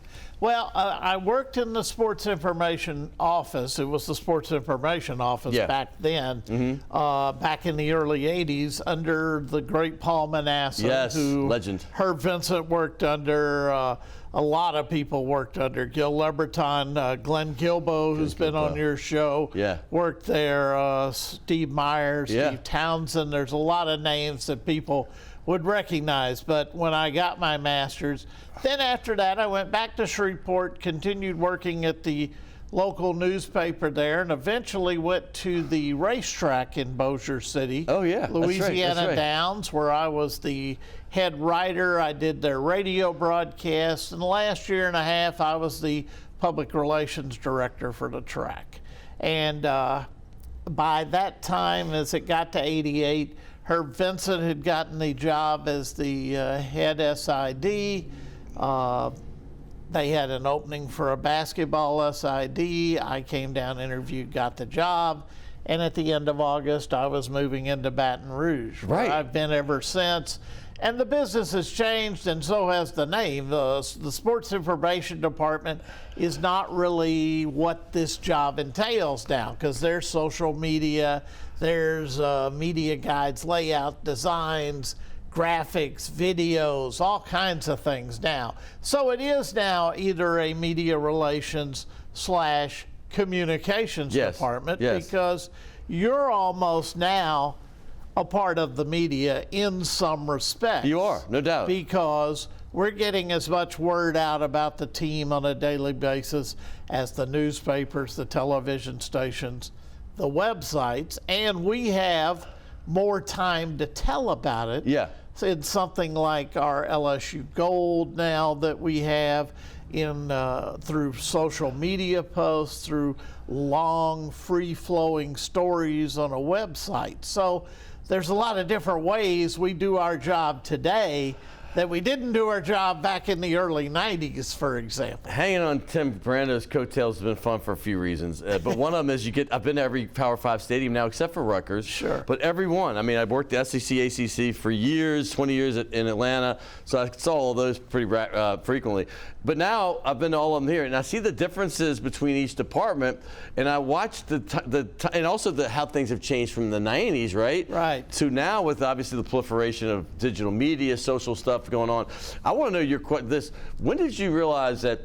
Well, I worked in the sports information office. It was the sports information office back then, back in the early 80s, under the great Paul Manasseh, who legend. Herb Vincent worked under. A lot of people worked under Gil Leberton, Glenn Gilbo, who's been on your show, worked there, Steve Myers, Steve Townsend. There's a lot of names that people would recognize. But when I got my master's, then after that I went back to Shreveport, continued working at the local newspaper there, and eventually went to the racetrack in Bossier City, Louisiana Downs, where I was the head writer. I did their radio broadcast, and the last year and a half I was the public relations director for the track. And by that time, as it got to 88, Herb Vincent had gotten the job as the head SID. They had an opening for a basketball SID. I came down, interviewed, got the job, and at the end of August, I was moving into Baton Rouge, where I've been ever since. And the business has changed, and so has the name. The Sports Information Department is not really what this job entails now, because there's social media, there's media guides, layout, designs, graphics, videos, all kinds of things now. So it is now either a media relations / communications department, because you're almost now a part of the media in some respects. You are, no doubt. Because we're getting as much word out about the team on a daily basis as the newspapers, the television stations, the websites, and we have more time to tell about it. It's something like our LSU Gold now that we have in through social media posts, through long, free-flowing stories on a website. So there's a lot of different ways we do our job today that we didn't do our job back in the early 90s, for example. Hanging on Tim Brando's coattails has been fun for a few reasons. But one of them is I've been to every Power 5 stadium now except for Rutgers. Sure. But every one. I mean, I've worked the SEC, ACC for years, 20 years in Atlanta, so I saw all those pretty frequently. But now I've been to all of them here, and I see the differences between each department, and I watch and also how things have changed from the 90s, right? To now with obviously the proliferation of digital media, social stuff going on. I want to know when did you realize that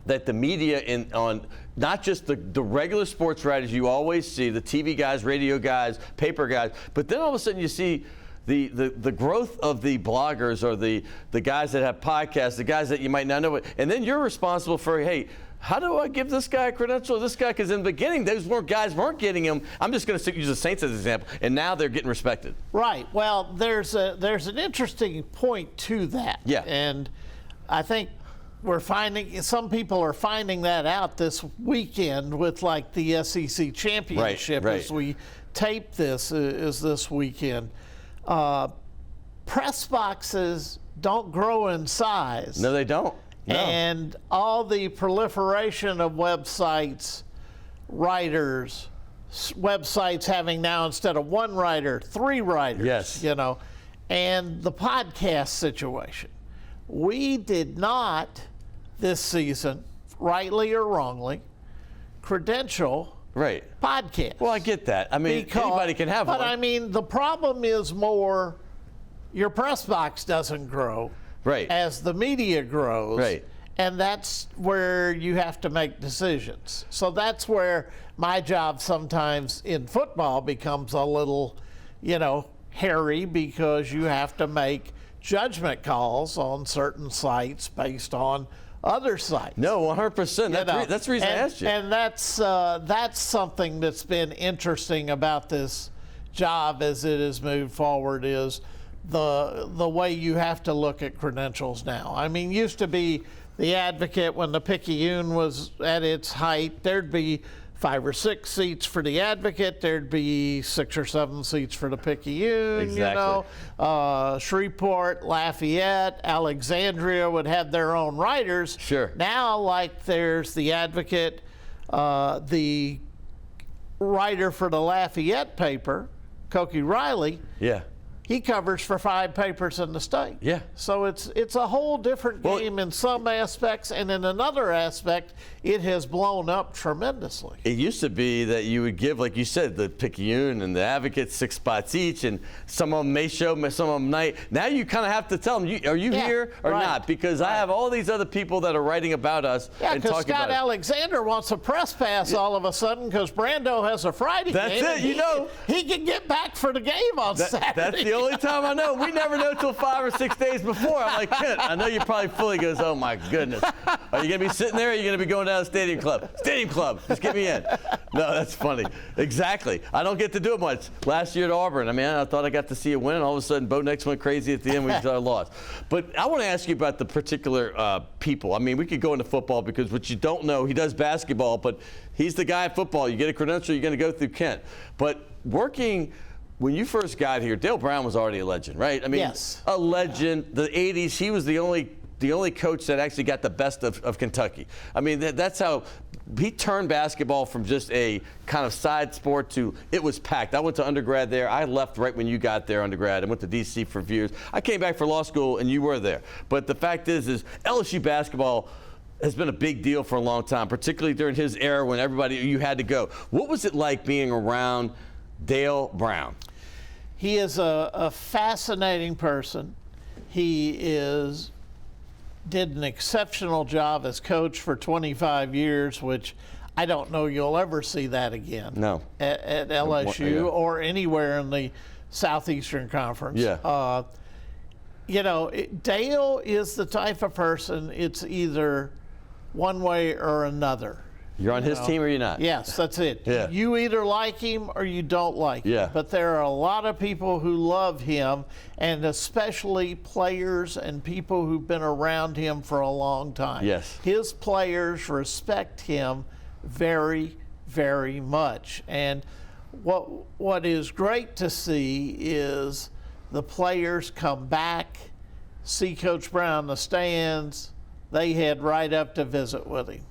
that the media on not just the regular sports writers you always see, the TV guys, radio guys, paper guys, but then all of a sudden you see the growth of the bloggers or the guys that have podcasts, the guys that you might not know, and then you're responsible for, hey, how do I give this guy a credential? This guy, because in the beginning, those guys weren't getting him. I'm just going to use the Saints as an example, and now they're getting respected. Right. Well, there's an interesting point to that. Yeah. And I think some people are finding that out this weekend with like the SEC championship right. as we tape this is this weekend. Press boxes don't grow in size. No, they don't. No. And all the proliferation of websites, writers, websites having now instead of one writer, 3 writers. Yes. And the podcast situation. We did not this season, rightly or wrongly, credential podcast. Well, I get that. I mean, anybody can have one. But I mean, the problem is more your press box doesn't grow. Right. As the media grows. Right. And that's where you have to make decisions. So that's where my job sometimes in football becomes a little, hairy, because you have to make judgment calls on certain sites based on other sites. No, 100%. That's the reason I asked you. And that's something that's been interesting about this job as it has moved forward is the way you have to look at credentials now. I mean, used to be the Advocate when the Picayune was at its height, there'd be 5 or 6 seats for the Advocate, there'd be 6 or 7 seats for the Picayune, Exactly. Shreveport, Lafayette, Alexandria would have their own writers. Sure. Now, like there's the Advocate, the writer for the Lafayette paper, Cokie Riley. Yeah. He covers for 5 papers in the state. Yeah. So it's a whole different game in some aspects, and in another aspect, it has blown up tremendously. It used to be that you would give, like you said, the Picayune and the Advocate 6 spots each, and some of them may show, some of them night. Now you kind of have to tell them, are you here or not? Because I have all these other people that are writing about us and because talking Scott about Alexander wants a press pass all of a sudden because Brando has a Friday That's game. it, He can get back for the game on Saturday. That's the only time I know. We never know till 5 or 6 days before. I'm like, Kent, I know you're probably fully goes, oh my goodness. Are you going to be sitting there or are you going to be going down to the Stadium Club? Stadium Club, just get me in. No, that's funny. Exactly. I don't get to do it much. Last year at Auburn, I mean, I thought I got to see a win, and all of a sudden, Bo Nix went crazy at the end. We lost. But I want to ask you about the particular people. I mean, we could go into football because what you don't know, he does basketball, but he's the guy at football. You get a credential, you're going to go through Kent. But working, when you first got here, Dale Brown was already a legend, right? I mean, yes. A legend. The 80s, he was the only coach that actually got the best of Kentucky. I mean, that's how he turned basketball from just a kind of side sport to it was packed. I went to undergrad there. I left right when you got there, undergrad. I went to D.C. for a few years. I came back for law school, and you were there. But the fact is LSU basketball has been a big deal for a long time, particularly during his era when you had to go. What was it like being around Dale Brown? He is a fascinating person. He did an exceptional job as coach for 25 years, which I don't know you'll ever see that again. No. At LSU Yeah. or anywhere in the Southeastern Conference. Yeah. Dale is the type of person, it's either one way or another. You're on his team or you're not? Yes, that's it. Yeah. You either like him or you don't like him. But there are a lot of people who love him, and especially players and people who've been around him for a long time. Yes. His players respect him very, very much. And what is great to see is the players come back, see Coach Brown in the stands. They head right up to visit with him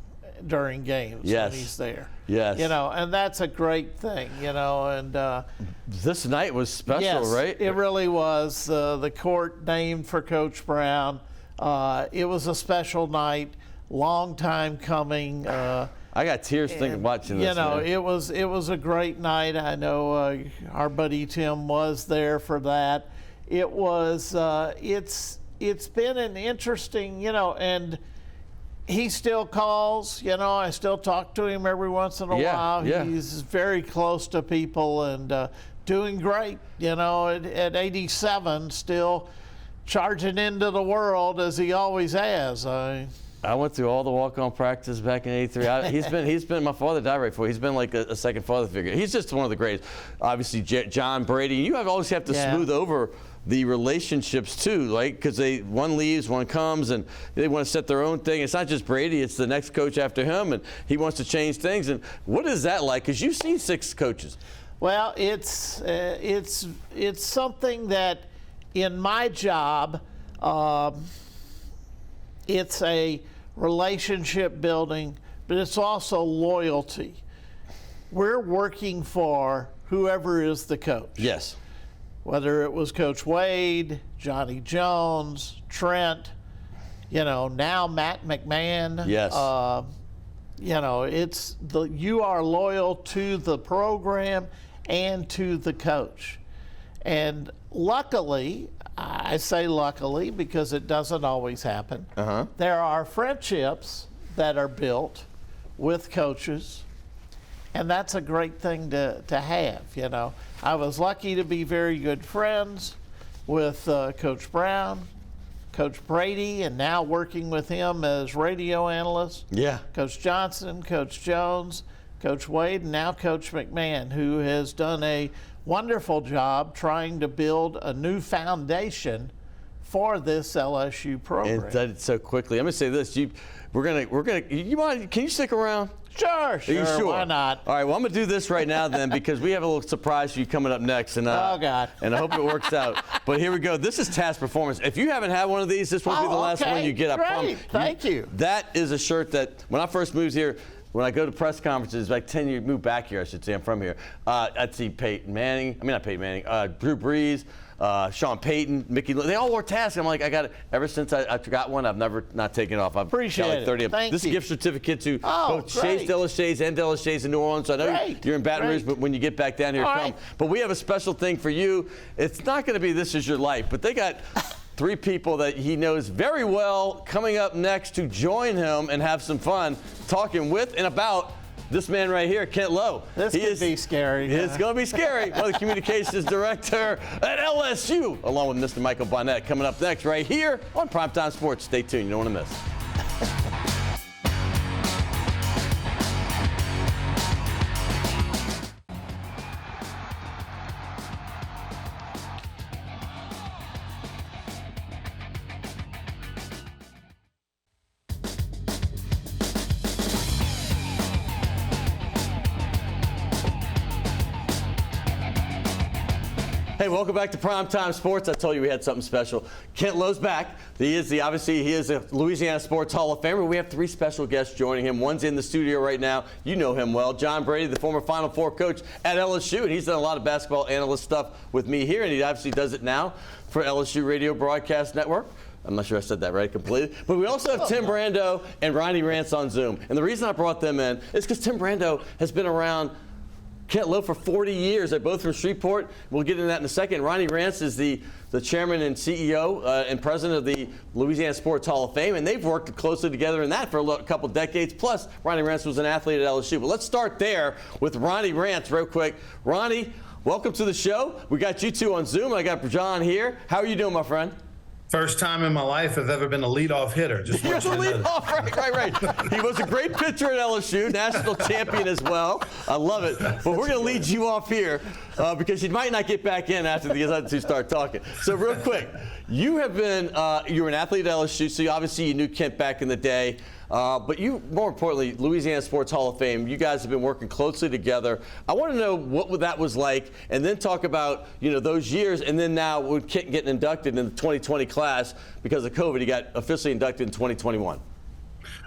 during games when he's there. Yes. And that's a great thing, and this night was special, right? It really was. The court named for Coach Brown. It was a special night, long time coming. I got tears thinking watching this. Man. It was a great night. I know our buddy Tim was there for that. It was it's been an interesting, and he still calls, you know, I still talk to him every once in a while. Yeah. He's very close to people and doing great, you know, at 87, still charging into the world as he always has. I went through all the walk-on practice back in '83. He's been my father died right before. He's been like a second father figure. He's just one of the greatest. Obviously, John, Brady. You always have to smooth over the relationships too, right? Because one leaves, one comes, and they want to set their own thing. It's not just Brady; it's the next coach after him, and he wants to change things. And what is that like? Because you've seen 6 coaches. Well, it's something that in my job, it's a relationship building, but it's also loyalty. We're working for whoever is the coach. Yes. Whether it was Coach Wade, Johnny Jones, Trent, you know, now Matt McMahon. Yes. You know, you are loyal to the program and to the coach. And luckily, I say luckily because it doesn't always happen, there are friendships that are built with coaches, and that's a great thing to have, you know. I was lucky to be very good friends with Coach Brown, Coach Brady, and now working with him as radio analyst. Yeah. Coach Johnson, Coach Jones, Coach Wade, and now Coach McMahon, who has done a wonderful job trying to build a new foundation for this LSU program. And did it so quickly. I'm gonna say this: we're gonna. You mind? Can you stick around? Sure. Are you sure? Why not? All right. Well, I'm gonna do this right now then, because we have a little surprise for you coming up next, and oh God! And I hope it works out. But here we go. This is Task Performance. If you haven't had one of these, this won't be the last one you get. I promise. Thank you. That is a shirt that when I first moved here. When I go to press conferences, like 10 years, moved back here, I should say, I'm from here. I'd see Peyton Manning, not Peyton Manning, Drew Brees, Sean Payton, Mickey, they all wore Task. I'm like, I got it. Ever since I got one, I've never not taken it off. I've Appreciate got like 30 of them. Thank This is a you. gift certificate to both Shays Delachey's and Delachey's in New Orleans. So I know you're in Baton Rouge, but when you get back down here, come. But we have a special thing for you. It's not going to be This Is Your Life, but they got 3 people that he knows very well coming up next to join him and have some fun talking with and about this man right here, Kent Lowe. This could be scary. It's going to be scary. One of the communications director at LSU, along with Mr. Michael Bonnet, coming up next right here on Primetime Sports. Stay tuned. You don't want to miss. Hey, welcome back to Primetime Sports. I told you we had something special. Kent Lowe's back. He is a Louisiana Sports Hall of Famer. We have 3 special guests joining him. One's in the studio right now. You know him well. John Brady, the former Final Four coach at LSU, and he's done a lot of basketball analyst stuff with me here, and he obviously does it now for LSU Radio Broadcast Network. I'm not sure I said that right completely. But we also have Tim Brando and Ronnie Rantz on Zoom. And the reason I brought them in is because Tim Brando has been around Kent Lowe for 40 years. They're both from Shreveport. We'll get into that in a second. Ronnie Rantz is the chairman and CEO and president of the Louisiana Sports Hall of Fame, and they've worked closely together in that for a couple decades. Plus, Ronnie Rantz was an athlete at LSU. But let's start there with Ronnie Rantz real quick. Ronnie, welcome to the show. We got you 2 on Zoom. I got John here. How are you doing, my friend? First time in my life I've ever been a leadoff hitter. Just You're the leadoff, right. He was a great pitcher at LSU, national champion as well. I love it. But we're going to lead you off here because you might not get back in after the other 2 start talking. So real quick, you have been, you were an athlete at LSU, so obviously you knew Kent back in the day. But you, more importantly, Louisiana Sports Hall of Fame, you guys have been working closely together. I want to know what that was like, and then talk about, those years, and then now with Kent getting inducted in the 2020 class because of COVID, he got officially inducted in 2021.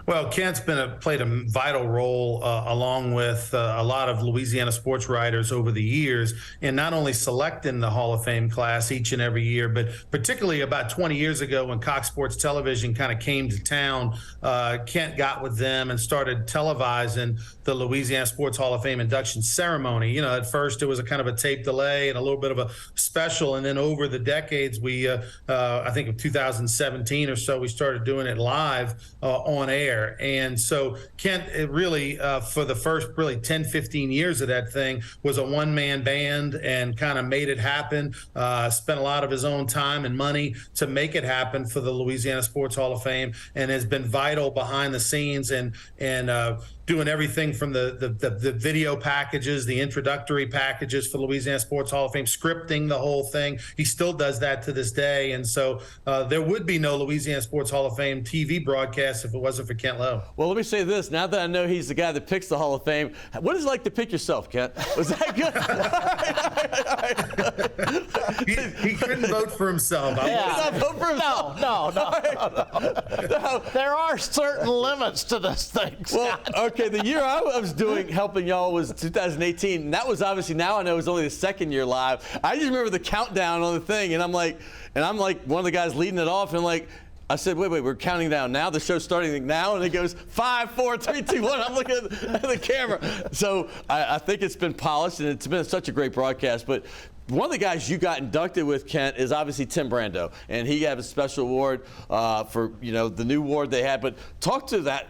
Well, Kent's played a vital role along with a lot of Louisiana sports writers over the years in not only selecting the Hall of Fame class each and every year, but particularly about 20 years ago when Cox Sports Television kind of came to town, Kent got with them and started televising the Louisiana Sports Hall of Fame induction ceremony. At first it was a kind of a tape delay and a little bit of a special, and then over the decades we, I think in 2017 or so, we started doing it live on air. there. And so Kent really, for the first really 10, 15 years of that thing, was a one-man band and kind of made it happen, spent a lot of his own time and money to make it happen for the Louisiana Sports Hall of Fame, and has been vital behind the scenes and doing everything from the video packages, the introductory packages for Louisiana Sports Hall of Fame, scripting the whole thing. He still does that to this day. And so there would be no Louisiana Sports Hall of Fame TV broadcast if it wasn't for Kent Lowe. Well, let me say this. Now that I know he's the guy that picks the Hall of Fame, what is it like to pick yourself, Kent? Was that good? He couldn't vote for himself. Vote for himself. No. There are certain limits to this thing, Scott. Well, okay, the year I was helping y'all was 2018, and that was obviously, now I know it was only the second year live. I just remember the countdown on the thing, and I'm like one of the guys leading it off, and I said, wait, we're counting down now? The show's starting now? And it goes 5, 4, 3, 2, 1. I'm looking at the camera. So I think it's been polished, and it's been such a great broadcast. But one of the guys you got inducted with, Kent, is obviously Tim Brando, and he had a special award for the new award they had. But talk to that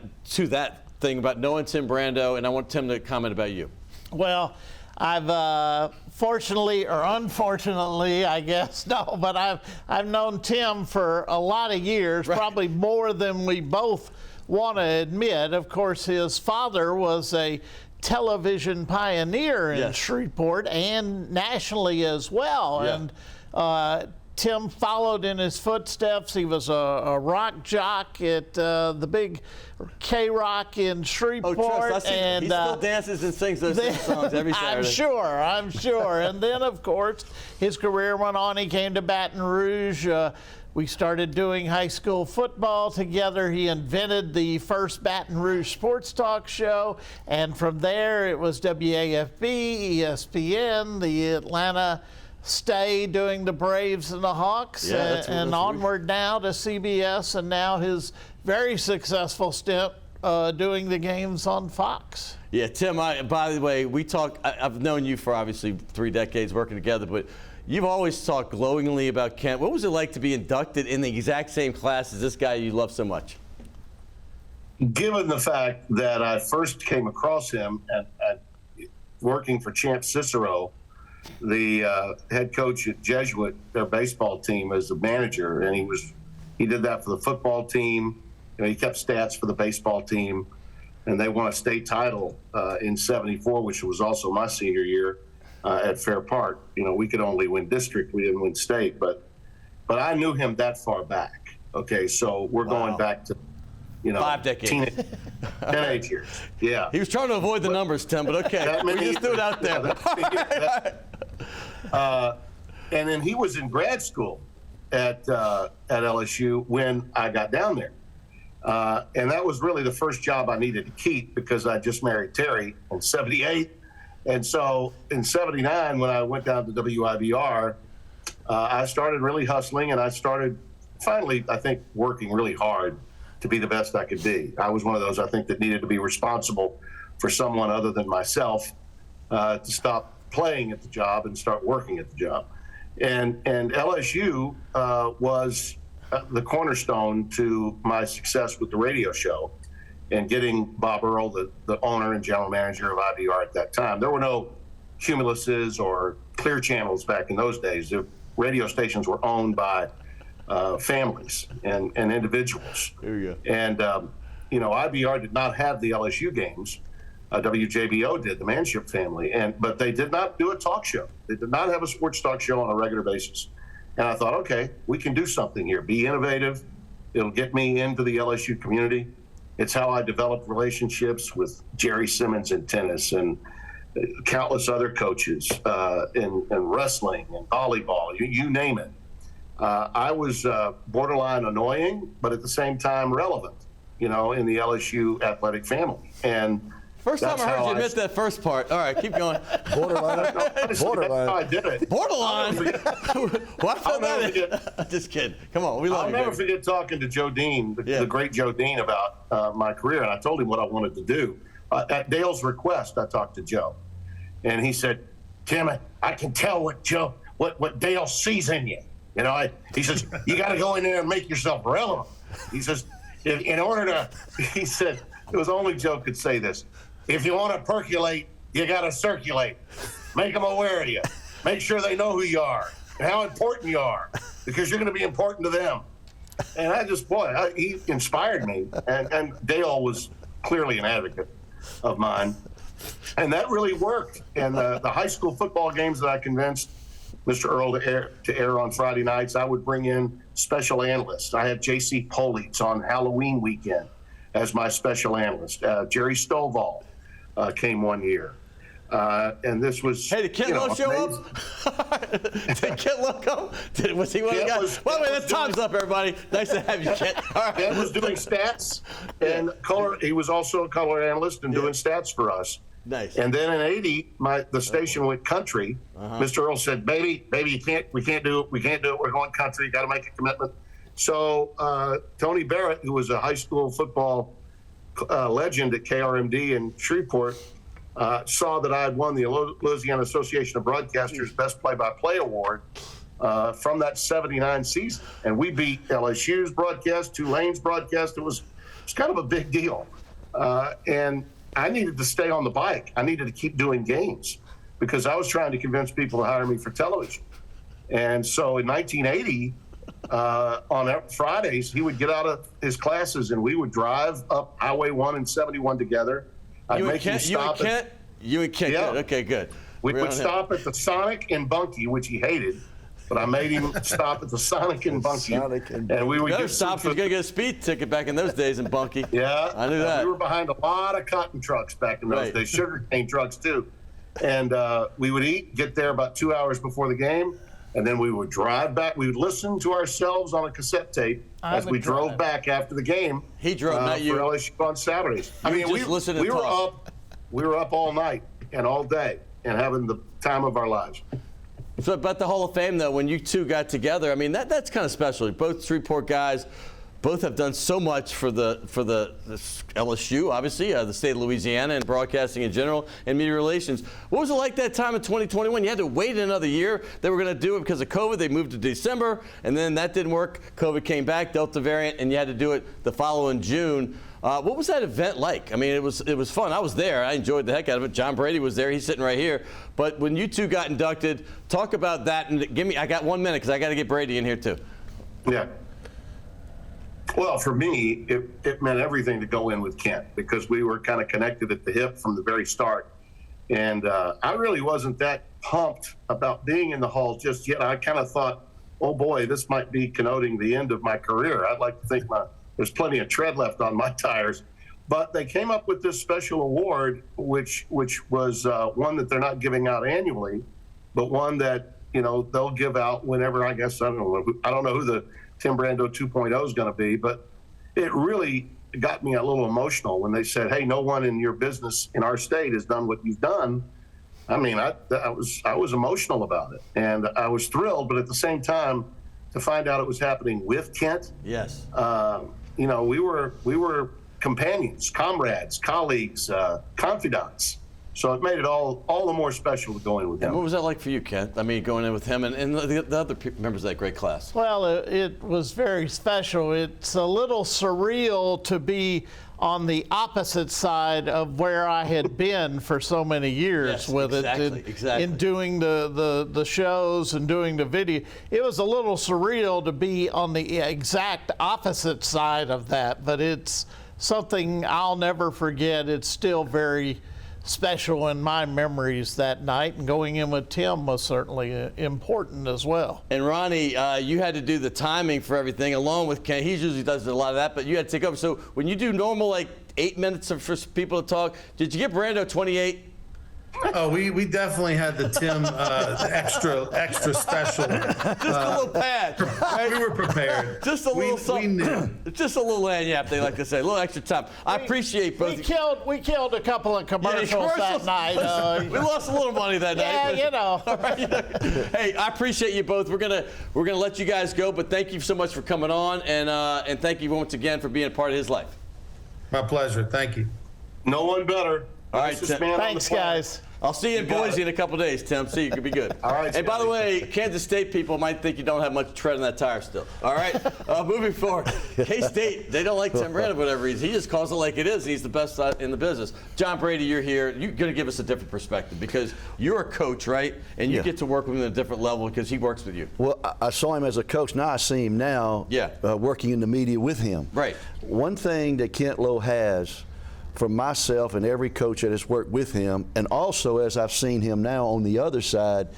thing about knowing Tim Brando, and I want Tim to comment about you. Well, I've fortunately or unfortunately, I guess, but I've known Tim for a lot of years, right. Probably more than we both want to admit. Of course, his father was a television pioneer in Shreveport and nationally as well. Yeah. And Tim followed in his footsteps. He was a rock jock at the big K-Rock in Shreveport. He still dances and sings those same songs every Saturday. I'm sure. And then, of course, his career went on. He came to Baton Rouge. We started doing high school football together. He invented the first Baton Rouge sports talk show. And from there, it was WAFB, ESPN, the Atlanta stay doing the Braves and the Hawks, and onward now to CBS, and now his very successful stint doing the games on Fox. Yeah, Tim, by the way, I've known you for obviously 3 decades working together, but you've always talked glowingly about Kent. What was it like to be inducted in the exact same class as this guy you love so much? Given the fact that I first came across him at working for Champ Cicero, the head coach at Jesuit, their baseball team, as the manager, and he did that for the football team. He kept stats for the baseball team, and they won a state title in '74, which was also my senior year at Fair Park. We could only win district; we didn't win state. But I knew him that far back. Okay, so we're going back to 5 decades. Teenage years. Yeah. He was trying to avoid the numbers, Tim, but okay. We just threw it out there. And then he was in grad school at LSU when I got down there. And that was really the first job I needed to keep because I just married Terry in '78. And so in '79, when I went down to WIBR, I started really hustling, and I started finally, I think, working really hard to be the best I could be. I was one of those, I think, that needed to be responsible for someone other than myself to stop playing at the job and start working at the job. And LSU was the cornerstone to my success with the radio show and getting Bob Earl, the owner and general manager of IBR at that time. There were no Cumuluses or Clear Channels back in those days. The radio stations were owned by families and individuals. There you go. And, IBR did not have the LSU games. WJBO did, the Manship family, but they did not do a talk show. They did not have a sports talk show on a regular basis. And I thought, okay, we can do something here. Be innovative. It'll get me into the LSU community. It's how I developed relationships with Jerry Simmons in tennis and countless other coaches in wrestling and volleyball, you name it. I was borderline annoying, but at the same time relevant, in the LSU athletic family. And first time I heard you admit that first part. All right, keep going. Borderline. Borderline. That's how I did it. Borderline. Just kidding. Come on, we love you. I'll never forget talking to Joe Dean, the great Joe Dean, about my career, and I told him what I wanted to do. At Dale's request, I talked to Joe, and he said, "Tim, I can tell what Dale sees in you. He says, you got to go in there and make yourself relevant." He says, in order to, he said, it was only Joe could say this. If you want to percolate, you got to circulate. Make them aware of you. Make sure they know who you are and how important you are, because you're going to be important to them. And I just, he inspired me. And Dale was clearly an advocate of mine. And that really worked. And the high school football games that I convinced Mr. Earl to air on Friday nights, I would bring in special analysts. I had J.C. Politz on Halloween weekend as my special analyst. Jerry Stovall came one year. And this was. Hey, did Kent Lowe show up? Did Kent Lowe come? Was he one of the guys? Well, wait, that time's up, everybody. Nice to have you, Kent. All right. Kent was doing stats and color. He was also a color analyst and doing stats for us. Nice. And then in '80, the station went country. Mr. Earl said, "Baby, we can't do it. We're going country. Got to make a commitment." So Tony Barrett, who was a high school football legend at KRMD in Shreveport, saw that I had won the Louisiana Association of Broadcasters Best Play-by-Play Award from that '79 season, and we beat LSU's broadcast, Tulane's broadcast. It was kind of a big deal, and I needed to stay on the bike. I needed to keep doing games because I was trying to convince people to hire me for television. And so in 1980, on Fridays, he would get out of his classes and we would drive up Highway 1 and 71 together. I'd make him stop. You and Kent? Yeah. Good. Okay, good. We would stop at the Sonic in Bunkie, which he hated. But I made him stop at the Sonic in Bunkie. And we would Better stop because you're going to get a speed ticket back in those days in Bunkie. Yeah. I knew that. We were behind a lot of cotton trucks back in those days, sugarcane trucks too. And we would eat, get there about 2 hours before the game, and then we would drive back. We would listen to ourselves on a cassette tape as we drove back after the game. He drove, not you. For LSU on Saturdays. I mean, we were up all night and all day and having the time of our lives. So about the Hall of Fame, though, when you two got together, I mean, that's kind of special. Both Shreveport guys, both have done so much for the LSU, obviously, the state of Louisiana, and broadcasting in general, and media relations. What was it like that time in 2021? You had to wait another year. They were going to do it because of COVID. They moved to December, and then that didn't work. COVID came back, Delta variant, and you had to do it the following June. What was that event like? I mean, it was fun. I was there. I enjoyed the heck out of it. John Brady was there. He's sitting right here. But when you two got inducted, talk about that. And I got 1 minute because I got to get Brady in here too. Yeah. Well, for me, it meant everything to go in with Kent because we were kind of connected at the hip from the very start. And I really wasn't that pumped about being in the Hall just yet. I kind of thought, oh boy, this might be connoting the end of my career. I'd like to think there's plenty of tread left on my tires. But they came up with this special award, which was one that they're not giving out annually, but one that, they'll give out whenever, I guess, I don't know who the Tim Brando 2.0 is going to be, but it really got me a little emotional when they said, hey, no one in your business in our state has done what you've done. I mean, I was emotional about it, and I was thrilled, but at the same time, to find out it was happening with Kent. Yes. We were companions, comrades, colleagues, confidants. So it made it all the more special to go in with him. And what was that like for you, Kent? I mean, going in with him and the other members of that great class. Well, it was very special. It's a little surreal to be on the opposite side of where I had been for so many years in doing the shows and doing the video. It was a little surreal to be on the exact opposite side of that, but it's something I'll never forget. It's still very special in my memories that night, and going in with Tim was certainly important as well. And Ronnie, you had to do the timing for everything along with Ken. He usually does a lot of that, but you had to take over. So when you do normal 8 minutes for people to talk, did you get Brando 28? Oh, we definitely had the Tim extra special. Just a little pad. Right? We were prepared. Just a little something. We knew. Just a little lanyap, they like to say. A little extra time. I appreciate both. We killed a couple of commercials that night. We lost a little money that night. Yeah, Right. Hey, I appreciate you both. We're gonna let you guys go, but thank you so much for coming on, and thank you once again for being a part of his life. My pleasure. Thank you. No one better. All right, thanks, guys. I'll see you in Boise in a couple days, Tim. See you. Could be good. All right. And by the way, Kansas State people might think you don't have much tread on that tire still. All right. Moving forward, K-State, they don't like Tim Brando for whatever reason. He just calls it like it is. He's the best in the business. John Brady, you're here. You're going to give us a different perspective because you're a coach, right? And you get to work with him at a different level because he works with you. Well, I saw him as a coach. Now I see him now working in the media with him. Right. One thing that Kent Lowe has from myself and every coach that has worked with him, and also as I've seen him now on the other side,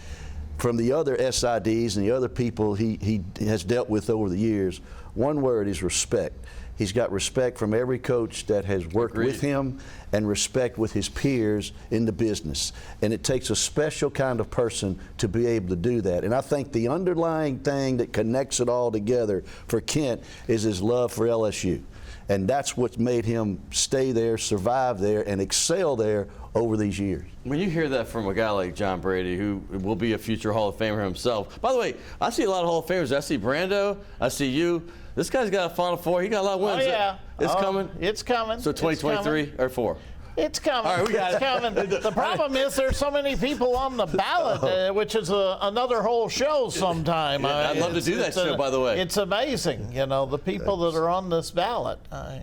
from the other SIDs and the other people he has dealt with over the years, one word is respect. He's got respect from every coach that has worked with him and respect with his peers in the business. And it takes a special kind of person to be able to do that. And I think the underlying thing that connects it all together for Kent is his love for LSU. And that's what's made him stay there, survive there, and excel there over these years. When you hear that from a guy like John Brady, who will be a future Hall of Famer himself. By the way, I see a lot of Hall of Famers. I see Brando. I see you. This guy's got a Final Four. He got a lot of wins. Oh, yeah. It's coming? It's coming. So 2023 or 4? It's coming. All right, we got it's coming. The problem is there's so many people on the ballot, which is another whole show sometime. Yeah, I'd love to do that show, by the way. It's amazing, the people that are on this ballot.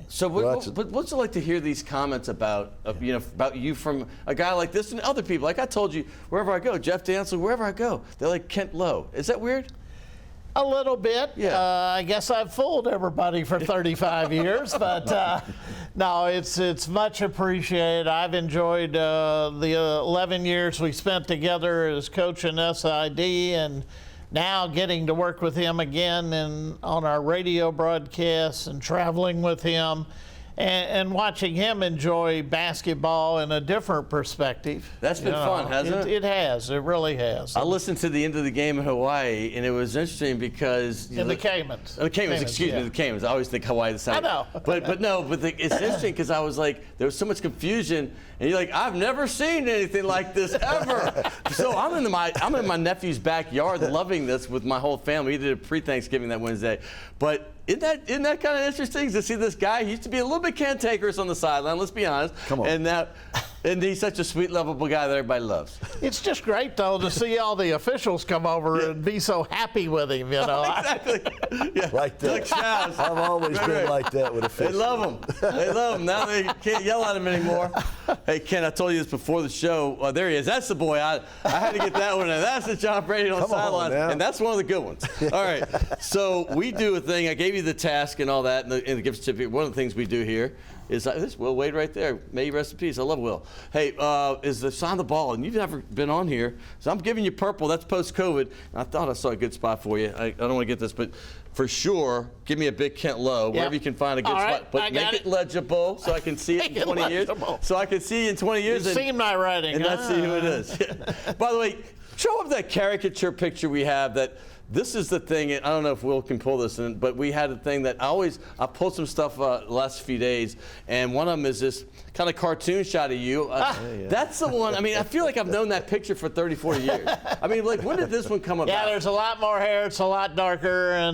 So what's it like to hear these comments about you from a guy like this and other people? Like I told you, wherever I go, Jeff Dantzler, wherever I go, they're like Kent Lowe. Is that weird? A little bit. Yeah. I guess I've fooled everybody for 35 years, but no, it's much appreciated. I've enjoyed the 11 years we spent together as coach in SID, and now getting to work with him again and on our radio broadcasts and traveling with him. And watching him enjoy basketball in a different perspective. That's been fun, hasn't it? It has. It really has. I listened to the end of the game in Hawaii, and it was interesting because in the Caymans. The Caymans, excuse me, the Caymans. I always think Hawaii the same. I know. But it's interesting because I was like, there was so much confusion, and you're like, I've never seen anything like this ever. So I'm in my nephew's backyard, loving this with my whole family. We did a pre-Thanksgiving that Wednesday, but. Isn't that kind of interesting to see this guy? He used to be a little bit cantankerous on the sideline, let's be honest. Come on. And he's such a sweet, lovable guy that everybody loves. It's just great, though, to see all the officials come over and be so happy with him, Exactly. Yeah. Like that. I've always been like that with officials. They love him. They love him. Now they can't yell at him anymore. Hey, Ken, I told you this before the show. There he is. That's the boy. I had to get that one in. That's the John Brady on the sideline. And that's one of the good ones. All right. So we do a thing. I gave you the task and all that and the gift certificate. One of the things we do here is this Will Wade right there. May you rest in peace. I love Will. Hey, is the sign the ball, and you've never been on here, so I'm giving you purple. That's post-COVID. I thought I saw a good spot for you. I don't want to get this, but for sure, give me a big Kent Lowe, wherever you can find a good spot. But make it legible so I can see it in 20 years. So I can see you in 20 years. You've seen my writing. And let's see who it is. By the way, show up that caricature picture we have that. This is the thing, and I don't know if Will can pull this in, but we had a thing that I pulled some stuff the last few days, and one of them is this kind of cartoon shot of you. That's the one. I mean, I feel like I've known that picture for 30, 40 years. I mean, like, when did this one come about? Yeah, there's a lot more hair. It's a lot darker.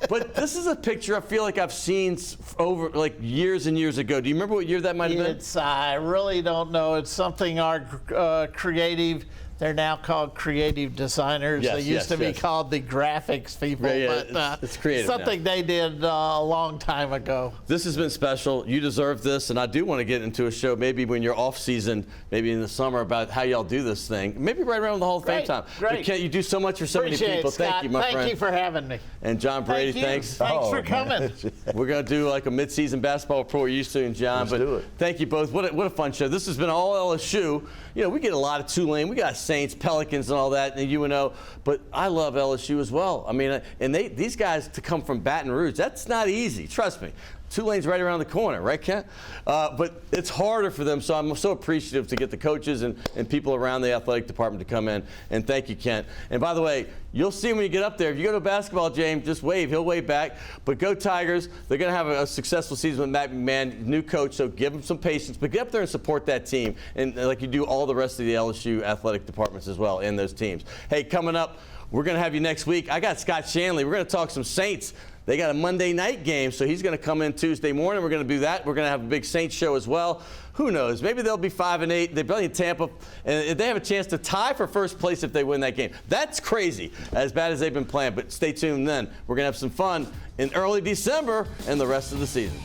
But this is a picture I feel like I've seen over, like, years and years ago. Do you remember what year that might have been? I really don't know. It's something our creative... They're now called creative designers. They used to be called the graphics people, but it's creative something they did a long time ago. This has been special. You deserve this, and I do want to get into a show maybe when you're off season, maybe in the summer, about how y'all do this thing. Maybe right around the Hall of Fame time. Great. Kent, you do so much for so many people. Scott. Thank you, my friend. Thank you for having me. And John Brady, thanks. Thanks for coming. We're going to do like a mid-season basketball report we're used to, and John. Let's do it. Thank you both. What a fun show. This has been all LSU. You know, we get a lot of Tulane. We got Saints, Pelicans, and all that, and UNO. But I love LSU as well. I mean, and these guys to come from Baton Rouge, that's not easy. Trust me. Tulane's right around the corner, right, Kent? But it's harder for them, so I'm so appreciative to get the coaches and people around the athletic department to come in. And thank you, Kent. And by the way, you'll see when you get up there. If you go to a basketball game, just wave. He'll wave back. But go Tigers. They're going to have a successful season with Matt McMahon, new coach, so give them some patience. But get up there and support that team, and like you do all the rest of the LSU athletic departments as well and those teams. Hey, coming up, we're going to have you next week. I got Scott Shanley. We're going to talk some Saints. They got a Monday night game, so he's going to come in Tuesday morning. We're going to do that. We're going to have a big Saints show as well. Who knows? Maybe they'll be 5-8. They play in Tampa, and they have a chance to tie for first place if they win that game. That's crazy, as bad as they've been playing. But stay tuned then. We're going to have some fun in early December and the rest of the season.